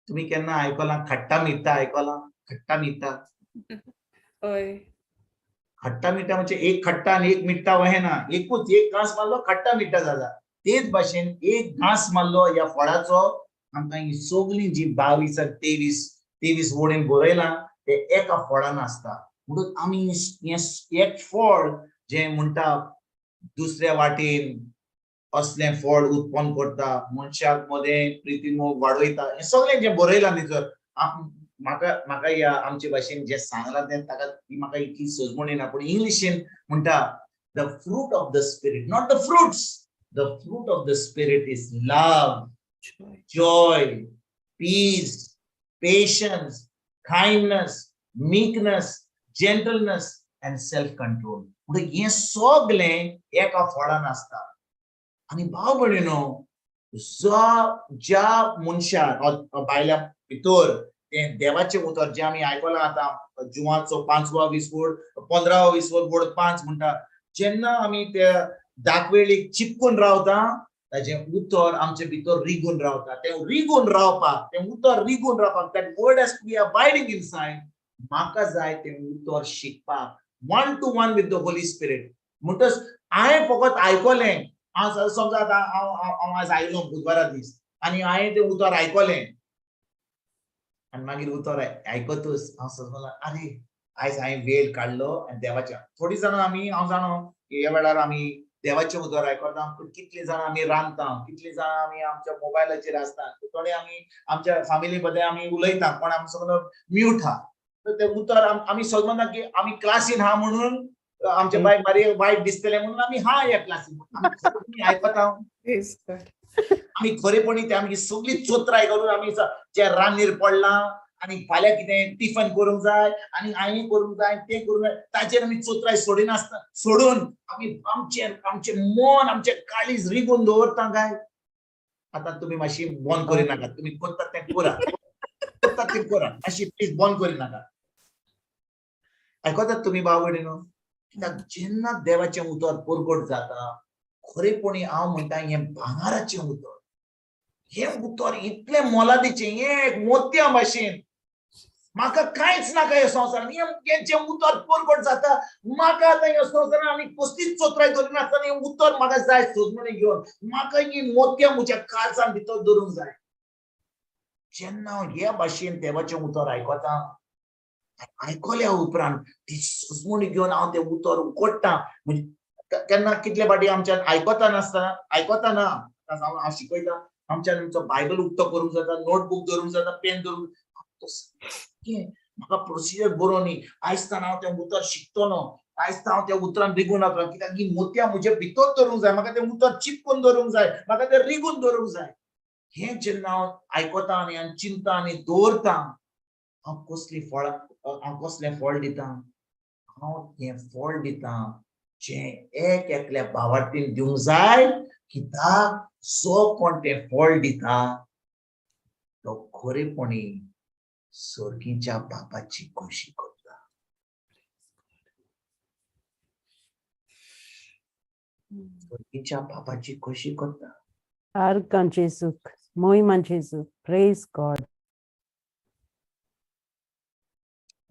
तुम्ही केन्ना आयकलां खट्टा मिठ्ठा आयकलां? खट्टा मिठ्ठा हय. खट्टा मिठ्ठा म्हणजे एक खट्टा आणि एक मिठ्ठा वहे ना, एकूच एक घास मारलो खट्टा मिठ्ठा जाला. तेच भाशेन एक घास मारलो या फळाचो आमकां ही सगळी जी 22 23 वडीन बरयलां ते एका फळान आसता. म्हणून आमी एक फळ जे म्हणटा दुसऱ्या वाटेन असले फळ उत्पन्न करता, मनशाक मध्ये प्रितीमोग वाडयता, हे सगळें जे बरयलां न्ही. म्हाका या आमचे भाशेन जे सांगलां तें ताका म्हाका इतली सजमण येना, पूण इंग्लिशीन म्हणटा the fruit of the spirit, not the fruits. The fruit of the spirit is love, joy, peace, patience, kindness, meekness, gentleness and self-control. म्हणजे हे सगळें एका फळान आसता. आणि भाव भयणीनो, ज्या मनशाक बायल्या भितर ते देवाचे उतर जे आमी आयकलां आतां, जुवाचो 5वा विस्वोड 15वा विस्वोड वड 5 म्हणटा, जेन्ना आमी त्या दाखवेळीक चिपकून रावता ताचे उतर आमचे भितर रिगून रावता. ते रिगून रावपाक, ते उतर रिगून रावपाक, that word has to be abiding inside. म्हाका जाय ते उतर शिकपाक, 1-to-1 with the Holy Spirit. म्हणटच हांवें फकत आयकलें, समजा आतां हांव आज आयलो बुधवारा दीस आनी हांवें तें उतर आयकलें आनी मागीर उतर आयकतूच हांव समजला, अरे आयज हांवें वेळ काडलो आनी देवाच्या. थोडी जाणां आमी, हांव जाणो ह्या वेळार आमी देवाचे उतर आयकता, पूण कितली जाणां आमी रांदता, कितली जाणां आमी आमच्या मोबायलाचेर आसता, थोडे आमी आमच्या फॅमिली बद्दल आमी उलयता, कोण आमी सगळो म्यूट हा. तर ते उतर आमी समजना की आमी क्लासीन हा म्हणून आमच्या बायक बारी वायट दिसतले म्हणून आमी हा या क्लासीन. आमी आयकता, आमी खरेपणी ते आमची सगळी चोत्राय करून आमी जे रांदनीर पडलां आनी फाल्यां कितें टिफन करूंक जाय आनी हांवें करूंक जाय तें करूंक जाय, ताचेर आमी चोत्राय सोडून आमी आमचे मन आमचे काळीज रिगून दवरता काय. आतां तुमी मातशी बंद करिनाका, तुमी करतात तें करा, मातशी प्लीज बंद करिनाका. आयकतात तुमी भाव भयणीनो? कित्याक जेन्ना देवाचें उतर परगट जाता, खरेपणी हांव म्हणटा हें भांगाराचें उतर. हें उतर इतलें मोलादीचें, एक मोतया भाशेन. म्हाका कांयच नाका ह्या संवसारान, हें जें उतर परगट जाता, म्हाका आतां ह्या संवसारान आनी कसलीच चोत्राय करिनासतना हें उतर म्हाका जाय सोजमणी घेवन. म्हाका ही मोतयां म्हज्या काळजान भितर दवरूंक जाय. जेन्ना हांव ह्या भाशेन देवाचें उतर आयकता, आयकल्या उपरांत ती सोजमणी घेवन हांव तें उतर उगडटा. म्हणजे केन्ना कितले फाटी आमच्यान आयकता ना, हांव शिकयता, आमच्यान आमचो बायबल उक्तो करूंक जाता, नोटबूक धरूंक जाता, पेन धरूंक, म्हाका प्रोसिजर बरो न्ही. आयज हांव तें उतर शिकतलो, आयज हांव त्या उतरान रिगून रावतलो, कित्याक ही मोतयां म्हजे भितर धरूंक जाय, म्हाका तें उतर चिपकून धरूंक जाय, म्हाका तें रिगून धरूंक जाय. हें जेन्ना हांव आयकता आनी चिंता आनी दवरता, हांव कसलें फळ दिता? हांव हें फळ दिता जें एकल्या भावार्थीन दिवंक जाय, कित्याक जो कोण तें फळ दिता तो खरेपणी सर्गीच्या बापाची खोशी करता. सर्गीच्या बापाची खोशी करता. Arkan Jesu, Moiman Jesu, praise God.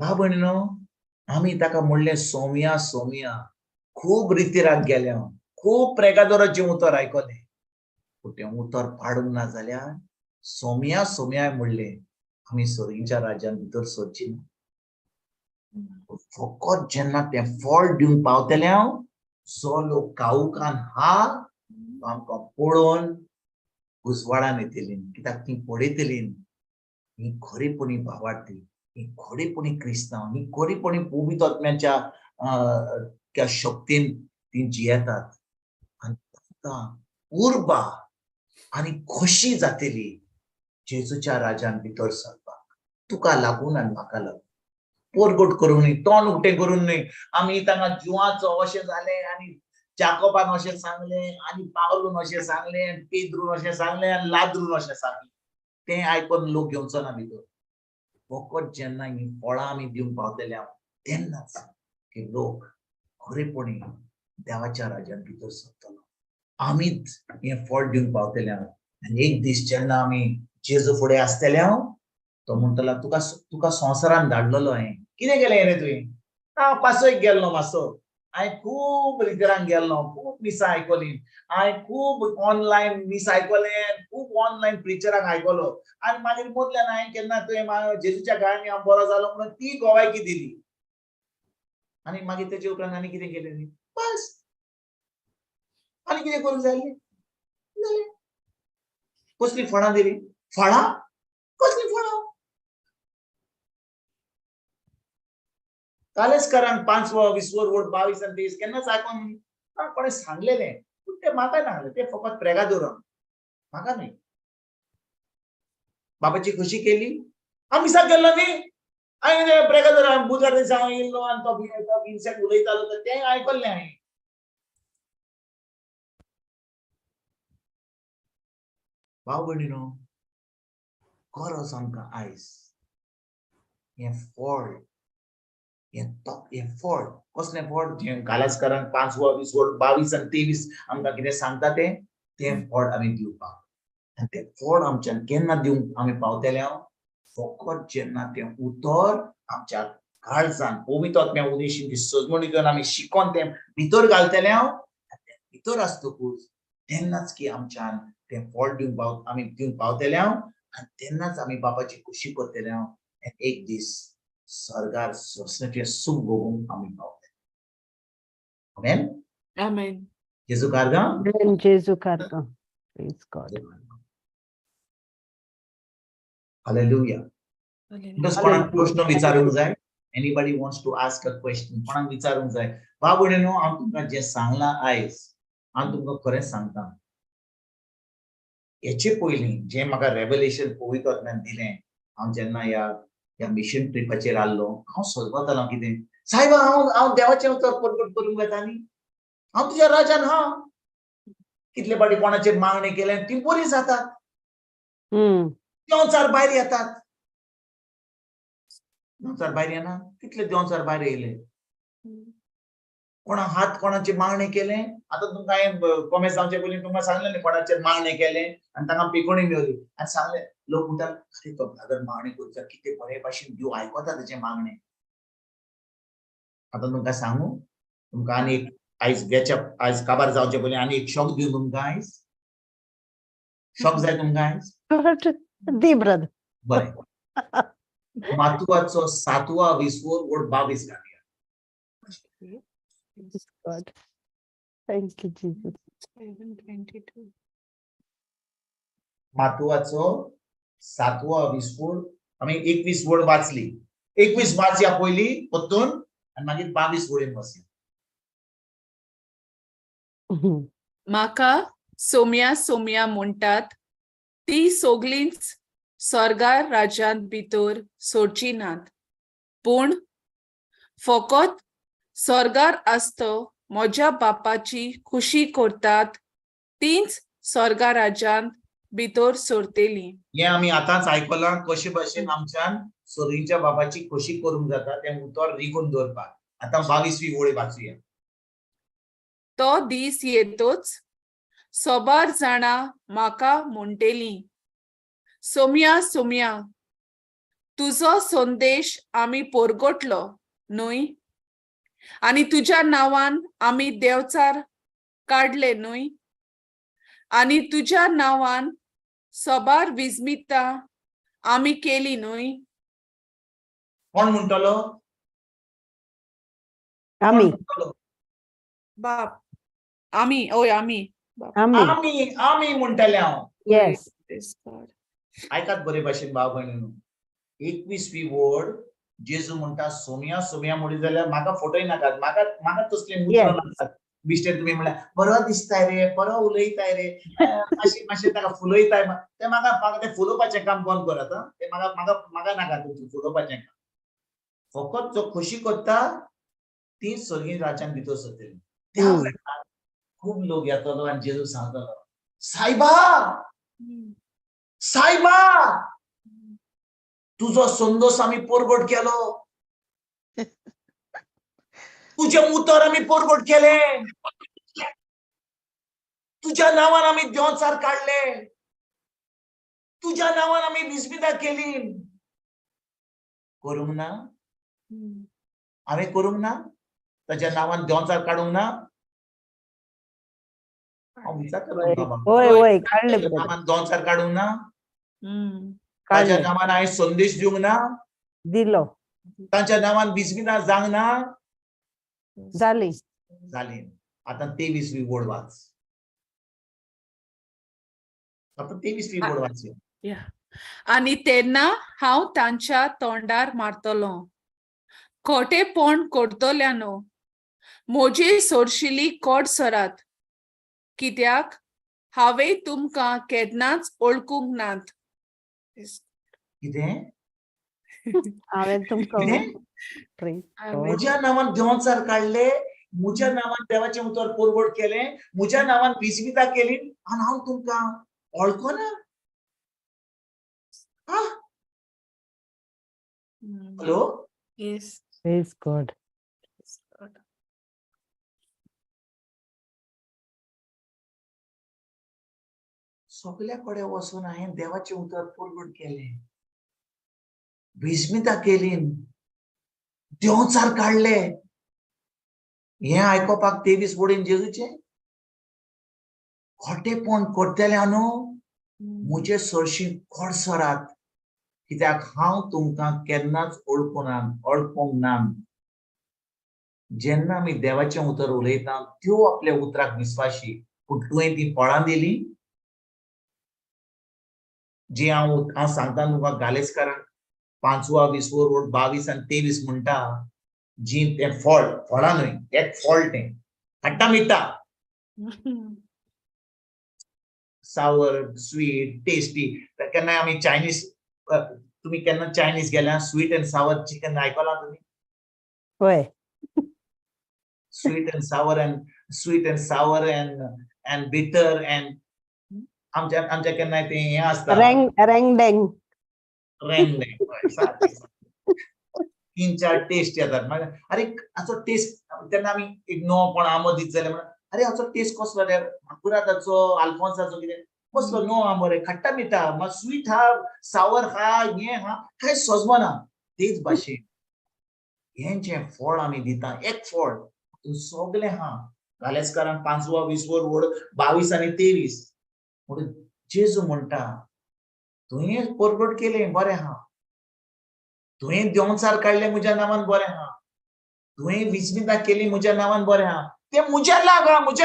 भाव भयणीनो, आमी ताका म्हणलें सोमया, खूब रितीराक गेले, खूब प्रेगादोराचें उतर आयकलें, पूण तें उतर पाडूंक ना जाल्यार सोमया म्हणलें आमी सर्गीच्या राज्यान भितर सरची ना. फकत जेन्ना ते फळ दिवंक पावतले हांव जो लोक काऊकान हा तो आमकां पळोवन उजवाडान येतली कित्याक ती पळयतली ही खरीपणी भावार्थी ही खरीपणी क्रिस्तांव ही खरीपणी पवित्र आत्म्याच्या त्या शक्तीन ती जियेतात आनी तांकां उर्बा आनी खोशी जातली जेजूच्या राज्यान भितर सरपाक तुका लागून आनी म्हाका लागून पोरगोट करूंक न्ही तोंड उक्तें करून न्ही आमी तांकां जिवाचो अशें जालें आनी जाकोबान अशें सांगलें आनी पावलून अशें सांगलें आनी पेद्रून अशें सांगलें आनी लाद्रून अशें सांगलें तें आयकून लोक घेवचो ना भितर फकत जेन्ना ही फळां आमी दिवंक पावतले हांव तेन्नाच की लोक खरेपणी देवाच्या राज्यान भितर सरतलो आमीच हें फळ दिवंक पावतले हांव आनी एक दीस जेन्ना आमी जेजू फुडें आसतले हांव तो म्हणटलो तुका संवसारान धाडलेलो हांवें कितें केलें रे तुवें हांव पासयेक गेल्लो मातसो हांवें खूब रिजरांक गेल्लो खूब मिसां आयकलीं हांवें खूब ऑनलायन मीस आयकलें खूब ऑनलायन प्रिचरांक आयकलो आनी मागीर मदल्यान हांवें केन्ना तुवें जेजूच्या काळांनी हांव बरो जालो म्हणून ती गोवायकी दिली आनी मागीर तेजे उपरांत आनी कितें केलें न्ही बस आनी कितें करूंक जाय जालें कसलीं फळां दिलीं फळां कसलीं फळां कालेस्करांक 5 20 वोट 22 आनी 23 केन्नाच आयकोन कोणें सांगलेलें पूण तें म्हाका नासलें तें फकत प्रेगा दवरून म्हाका न्ही बाबाची खुशी केली हांव मिसाक गेल्लो न्ही हांवें प्रेगा दवरून बुधवार दिसा हांव येयल्लो आनी तो विन्सेंट उलयतालो तर तें आयकल्लें हांवें भाव भयणीनो गरज आमकां आयज हें फळ हें फळ कसलें फळ जें कालास्करांक 5 20 वोट 22 आनी 23 आमकां कितें सांगता तें फळ आमी दिवपाक आनी तें फळ आमच्यान केन्ना दिवंक आमी पावतले हांव फकत जेन्ना तें उतर आमच्या काळजान पवित्र आत्म्या उदेशीन ती सजमणी घेवन आमी शिकोन तें भितर घालतले हांव तें भितर आसतकूच तेन्नाच की आमच्यान तें फळ आमी दिवंक पावतले हांव आनी तेन्नाच आमी बापाची खुशी करतले हांव एक दीस स्वर्गार सोंसणेचें सूख भोगूंक आमी पावतले आमेन Amen. जेजू कारगां जेजू कारगां प्रेज गॉड हालेलुया Hallelujah. बस कोणाक प्रश्न विचारूंक जाय anybody wants to ask a question कोणाक विचारूंक जाय भाव भयणीनो हांव तुमकां जें सांगलां आयज हांव तुमकां खरें सांगता हेचे पयलीं जें म्हाका रेवलेशन पवित्र आत्म्यान दिलें हांव जेन्ना ह्या मिशन ट्रिपाचेर आसलो हांव सोदतालो कितें सायबा हांव देवाचें उतर परगट करूंक येता न्ही हांव तुज्या राज्यान हा कितले फावटी कोणाचेर मागणी केलें ती बरी जातात देंवचार भायर येतात देंवचार भायर येना कितले देंवचार भायर येयले कोणा हात कोणाचे मागणी केलें आतां तुमकां हांवें कॉमेंट्स जावचे पयलीं तुमकां सांगलें न्ही कोणाचेर मागणी केलें आनी तांकां पिकोणी मेवली आनी सांगलें लोक म्हणटात अरे तो ब्रदर मागणी करता कितें बरे भाशेन देव आयकता तेजे मागणे आतां तुमकां सांगू तुमकां आनी एक आयज गॅचअप आयज काबार जावचे पयलीं आनी एक शॉक दिवं तुमकां आयज शॉक जाय तुमकां आयज दी ब्रदर बरें मातुआचो 7वा विसवोर वोट 22 घालया गॉड थँक यू जीसस 7:22. मातुआचो 7वा विसवोर आमी 21 वोट वाचली 21 वाचया पयलीं परतून आनी मागीर 22 वोडेन बसया म्हाका सोम्या सोम्या म्हणटात ती सोगलींच स्वर्गार राज्यांत भितर सोडची नात पूण फकत स्वर्गार आसतो म्हज्या बापाची खुशी करतात तींच स्वर्गा राज्यांत भितर सोडटलीं हें आमी आतांच आयकलां कशे भाशेन आमच्यान सोरीच्या बाबाची खोशी करूंक जाता तें उतर रिगून दवरपाक आतां 22वी वोळ वाचुया तो दीस येतोच सोबार जाणां म्हाका म्हणटलीं सोम्या सोम्या तुजो संदेश आमी परगटलो न्हय आनी तुज्या नांवान आमी देंवचार काडले न्हय आनी तुज्या नांवान सोबार विजमितां आमी केली न्हय कोण म्हणटलो आमी बाप आम्ही ओय आम्ही बाप आमी आमी आमी म्हणटले हांव. Yes Praise God. आयकात बरे भाशेन भाव भयणीनो. 21वी वड जेजू म्हणटा सोम्या सोम्या म्हणली जाल्यार म्हाका फोटोय नाकात, म्हाका तसले मुद्र नाकात. बिश्टेर तुम्ही म्हणल्यार बरो दिसताय रे, बरो उलयताय रे, मातशें ताका फुलयताय, ते म्हाका ते फुलोवपाचें काम बंद करात. ते म्हाका नाका तुमचें फुलोवपाचें काम. फकत जो खोशी करता ती सर्गीन राज्यान भितर सरतली. त्या वेळार खूब लोक येतलो आनी जेजू सांगतलो, सायबा सायबा तुजो संदोस आमी परगट केलो, तुझे उतर आमी परगट केले, तुझ्या नांवान आमी देंवचार काडले, तुझ्या नांवान आमी विस्मिता केली. करूंक ना? हांवें करूंक ना? ताच्या नांवान देंवचार काडूंक ना? हांव विचारतलो बाबा, होय काढले ताच्या नांवान देंवचार काडूंक ना? ताच्या काढले नांवान हांवें संदेश दिवंक ना? दिलो ताच्या नांवान विस्मिता जावंक ना? जाली जाली. आतां 23वी वड वाच. आतां 23वी वड वाच. आणि तेन्ना हांव तांच्या तोंडार मारतलो, खोटेपण करतल्यानो म्हजी सोडशिल्ली कोड सरात, कित्याक हांवें तुमकां केन्नाच ओळखूंक नात. कितें? हांवें तुमकां म्हज्या नांवान देंवचार काडले, म्हज्या नांवान देवाचें उतर परगट केलें, म्हज्या नांवान विस्मिता केली आनी हांव तुमकां वळखना? हॅलो? Yes. प्रेज गॉड सगल्या कडेन वचून हांवें देवाचें उतर परगट केलें, विस्मिता केली, देंवचार काडले. हें आयकोपाक 23 वडीन जेजूचें खोटेपण करतल्यानो म्हजे सरशी कोड सरात, कित्याक हांव तुमकां केन्नाच ओळखूंक ना. जेन्ना आमी देवाचें उतर उलयता त्यो आपल्या उतराक विस्वाशी, पूण तुवें ती फळां दिली जी हांव सांगता तुमकां गालेसकारांक 5वा 20वो वड 22 आनी 23 म्हणटा, जी तें फळां न्हय, एक फळ तें खट्टा मिठ्ठा, सावर, स्वीट, टेस्टी. केन्ना आमी चायनीज, तुम्ही केन्ना चायनीज गेल्या स्वीट एंड सावर चिकन आयकलां तुमी? होय स्वीट एंड सावर एंड बिटर एंड आमच्या केन्ना ते हें आसता रेंगडेंग 3-4 टेस्ट येतात. अरे हाचो टेस्ट तेन्ना आमी एक नवो कोण आंबो दीत जाल्यार अरे हाचो टेस्ट कसलो रे, माकुरादाचो, आल्फोन्साचो, कितें कसलो नवो आंबो रे, खट्टा मिठा, मात स्वीट हा, सावर हा, हें हा, कांय सजमना. तेच भाशेन हें जें फळ आमी दिता, एक फळ सगळें हा. गालेसकारांक 5वा 20वो वड 22 आनी 23 म्हणून जेजू म्हणटा, तुवें परगट केलें बरें हा, तुवें देंवचार काडलें म्हज्या नांवान बरें हा, तुवें विस्मिता केली म्हज्या नांवान बरें हा. तें म्हज्या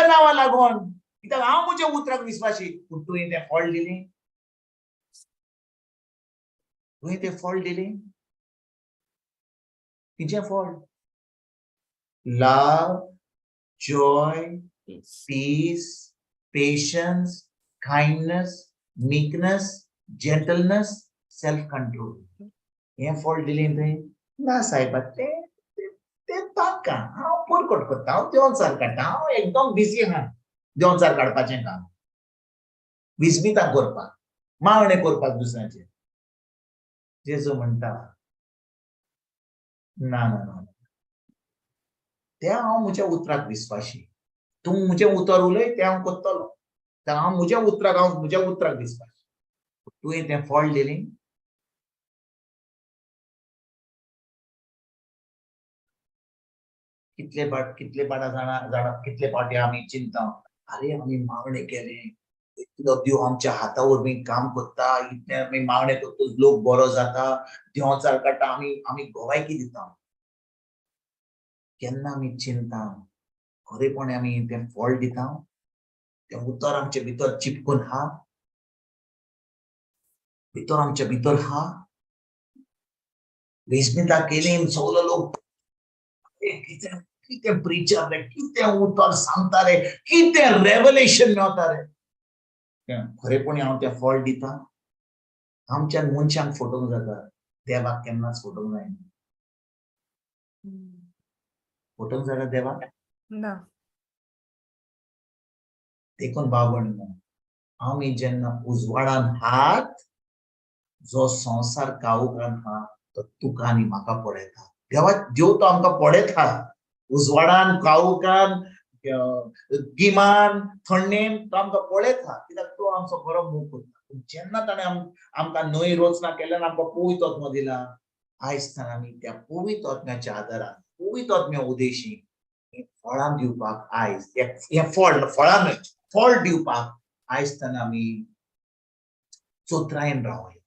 नांवा लागून, कित्याक हांव म्हज्या उतराक विस्वाशी. पूण तुवें तें फळ दिलें, तुवें तें फळ दिलें. कितें फळ? लव, joy, peace, patience, kindness, meekness, gentleness, self-control. हें फळ दिलें तुवें? ना सायबा, तें ताका हांव परगट करता, हांव देंवचार काडटा, हांव एकदम बिजी आहा देंवचार काडपाचें काम, विस्मिता करपाक, मावणें करपाक दुसऱ्याचें. जेजू म्हणटा ना ना ना, ते हांव म्हज्या उतराक विस्वाशी. तूं म्हजें उतर उलय तें हांव करतलो, हांव म्हज्या उतराक विस्वाशी. तुवें तें फळ दिलें. कितले फावटी आमी चिंता, अरे आमी मागणें केलें, इतलो देव आमच्या हाता वरवीं काम करता, इतलें आमी मागणें करता, लोक बरो जाता, देंवचार काडटा, आमी घोवायकी दिता. केन्ना आमी चिंता खरेपणी आमी तें फळ दिता तें उतर आमचे भितर चिपकून हा भितर आमच्या भितर हा वेचणीता केली सगळो लोक कितें प्रिचर रे कितें उतर सांगता रे कितें रेवलेशन मेळता रे खरेपणी हांव तें फळ दिता आमच्या मनशांक फटोवंक जाता देवाक केन्नाच फटोवंक जायना फटोवंक जाता देवाक ना देखून भाव भयणीनो आमी जेन्ना उजवाडान हात जो संसार कावकान हा तो तुका आनी म्हाका पळयता देव तो आमकां पळयता उजवाडान कावकान गिमान थंडेन तो आमकां पळयता कित्याक तो आमचो बरो मोग करता जेन्ना ताणें आमकां न्हंय रोचना केल्यान आमकां पवित्र आत्मो दिला आयज ताणें आमी त्या पवित्र आत्म्याच्या आदारान पवित्र आत्म्या उदेशी फळां दिवपाक आयज हे फळां न्हय फळ दिवपाक आयज ताणें आमी चोत्रायेन रावया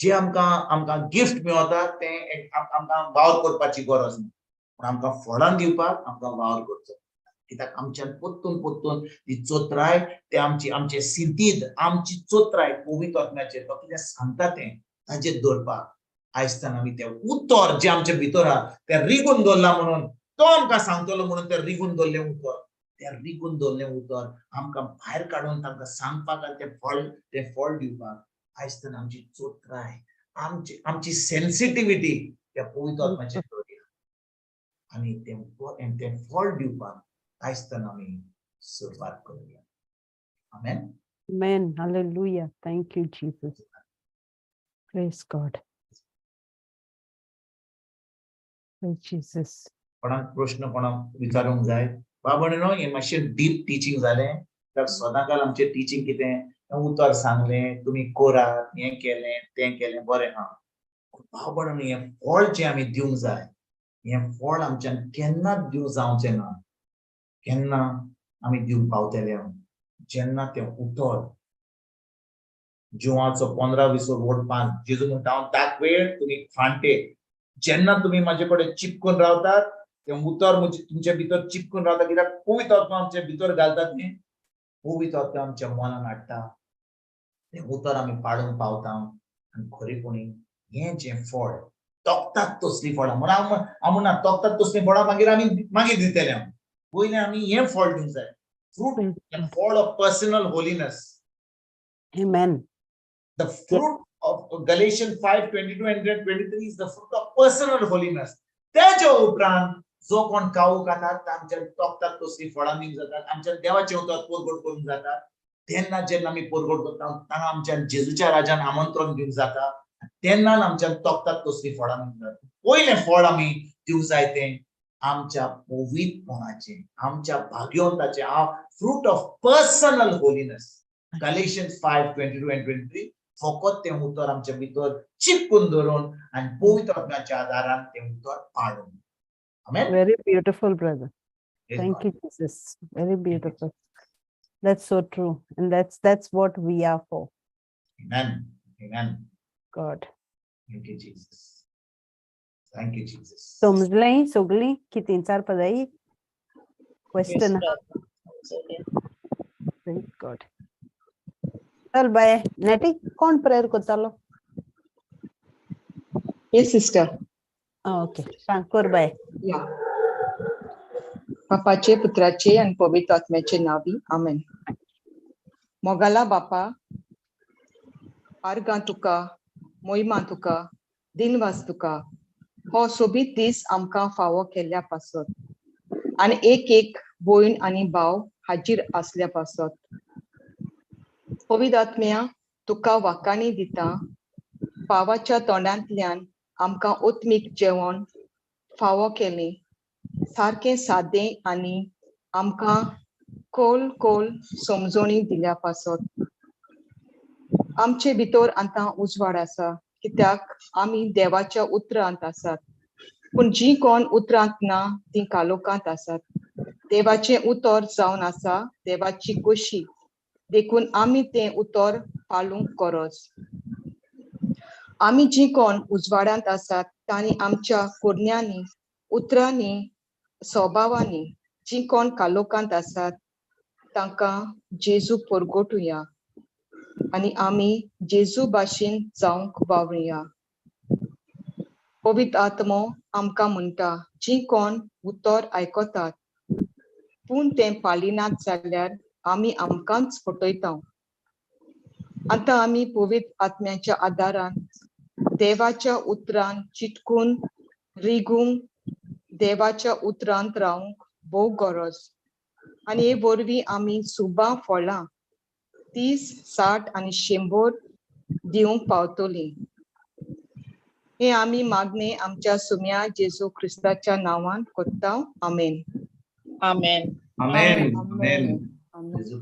जे आमकां गिफ्ट मेळटा तें आमकां वावर करपाची गरज ना पूण आमकां फळां दिवपाक आमकां वावर करचो कित्याक आमच्यान पोत्तून ती चोत्राय ते आमचे सिद्धीद आमची चोत्राय पवित्र आत्म्याचेर तो कितें सांगता तें ताचेर दवरपाक आयज ताणें आमी तें उतर जे आमचे भितर आहा तें रिगून दवरला म्हणून तो आमकां सांगतलो म्हणून तें रिगून दवरलें उतर तें रिगून दवरलें उतर आमकां भायर काडून तांकां सांगपाक आनी तें फळ दिवपाक आयज ताणें आमची चोत्राय आमची सेन्सिटिविटी त्या पवित्र आत्म्याचेर दवरया आनी तें फळ दिवपाक आयज ताणें आमी सुरवात करूया आमेन Amen. Hallelujah. Thank you, Jesus. Praise God. Praise Jesus. कोणाक प्रश्न कोणाक विचारूंक जाय बाबणेनो हे मातशें डीप टिचींग जालें तर सदांकाल आमचें टिचींग कितें उतर सांगलें तुमी करात हें केलें तें केलें बरें हा बाबणेनो हें फळ जें आमी दिवंक जाय हें फळ आमच्यान केन्नाच दिवं जावचें ना केन्ना आमी दिवंक पावतले जेन्ना तें उतर जिवाचो 15-20 ओडपान जेजू म्हणटा हांव ताक वेळ तुमी फांटे जेन्ना तुमी म्हाजे कडेन चिपकून रावतात तें उतर म्हणजे तुमच्या भितर चिपकून रावता कित्याक पवित्र आत्मा आमच्या भितर घालतात न्ही पवित्र आत्मा आमच्या मनान हाडटा तें उतर आमी पाडूंक पावता आनी खरेपणी हें जें फळ तोखतात तसलीं फळां म्हणून हांव म्हणना तोखतात तसलीं फळां मागीर दितले हांव पयलें आमी हें फळ दिवंक जाय फ्रूट फळ of personal holiness Amen. The fruit of Galatians 5:22 and 23 is the fruit of personal holiness. त्याच्या उपरांत जो कोण काऊ खातात आमच्या तोखतात तसलीं फळां दिवंक जातात आमच्या देवाचे उतर पोरगोट करूंक जाता तेन्ना जेन्ना आमी पोरगोट करता तांकां आमच्यान जेजूच्या राज्यान आमंत्रण दिवंक जाता तेन्ना आमच्यान तोखतात तसलीं फळां दिवंक जाता पयलें फळ आमी दिवंक जाय तें आमच्या पवित्रपणाचें आमच्या भाग्यवंताचें fruit of personal holiness Galatians 5:22 and 23 फकत तें उतर आमच्या भितर चिपकून धरून आनी पवित्र आत्म्याच्या आदारान तें उतर पाडून आमेन Very beautiful, brother. Thank you, Jesus. Very beautiful. That's so true. And that's what we are for. Amen. God. Thank you, Jesus. Thank you, Jesus. समजलें सगळीं कितें विचारपा जाय क्वेश्चन God. चल बाय नेटी कोण प्रेयर करतालो Yes, sister. ओके सांग कर bye Yeah. बापाचे पुत्राचे आणि पवित्र आत्म्याचे नावी आमेन. मोगाला बापा आर्गां तुका मोहिमा तुका दिनवास तुका हो सोबीत दीस आमकां फावो केल्ल्या पासत आनी एक भयण आनी भाव हाजीर आसल्या पासत पवित्र आत्म्या तुका वाकाणी दिता पावाच्या तोंडांतल्यान आमकां ओत्मीक जेवण फावो केलें सारकें सादें आनी आमकां खोल समजोणी दिल्या पासत आमचे भितर आतां उजवाड आसा कित्याक आमी देवाच्या उतरांत आसात पूण जीं कोण उतरांत ना तीं कालोखांत आसात देवाचें उतर जावन आसा देवाची कुशी देखून आमी तें उतर पाळूंक गरज आमी जीं कोण उजवाडांत आसात तांणी आमच्या कुडण्यांनी उतरांनी स्वभावांनी जी कोण कालोखांत आसात तांकां जेजू परगटुया आनी आमी जेजू भाशेन जावंक वावुरया. पवित्र आत्मो आमकां म्हणटा जी कोण उतर आयकतात पूण ते पालिनात जाल्यार आमी आमकांच फटयता. आतां आमी पवित्र आत्म्याच्या आदारान देवाच्या उतरान चिटकून रिगूंक देवाच्या उतरांत रावंक भोव गरज. आनी हे वरवीं आमी सुबां फळां 30, 60 आनी 100 दिवंक पावतलीं. हे आमी मागणे आमच्या सुम्या जेजू क्रिस्ताच्या नांवान करता. आमेन. Amen. आमेन आमेन. आमेन आमेन. जेजू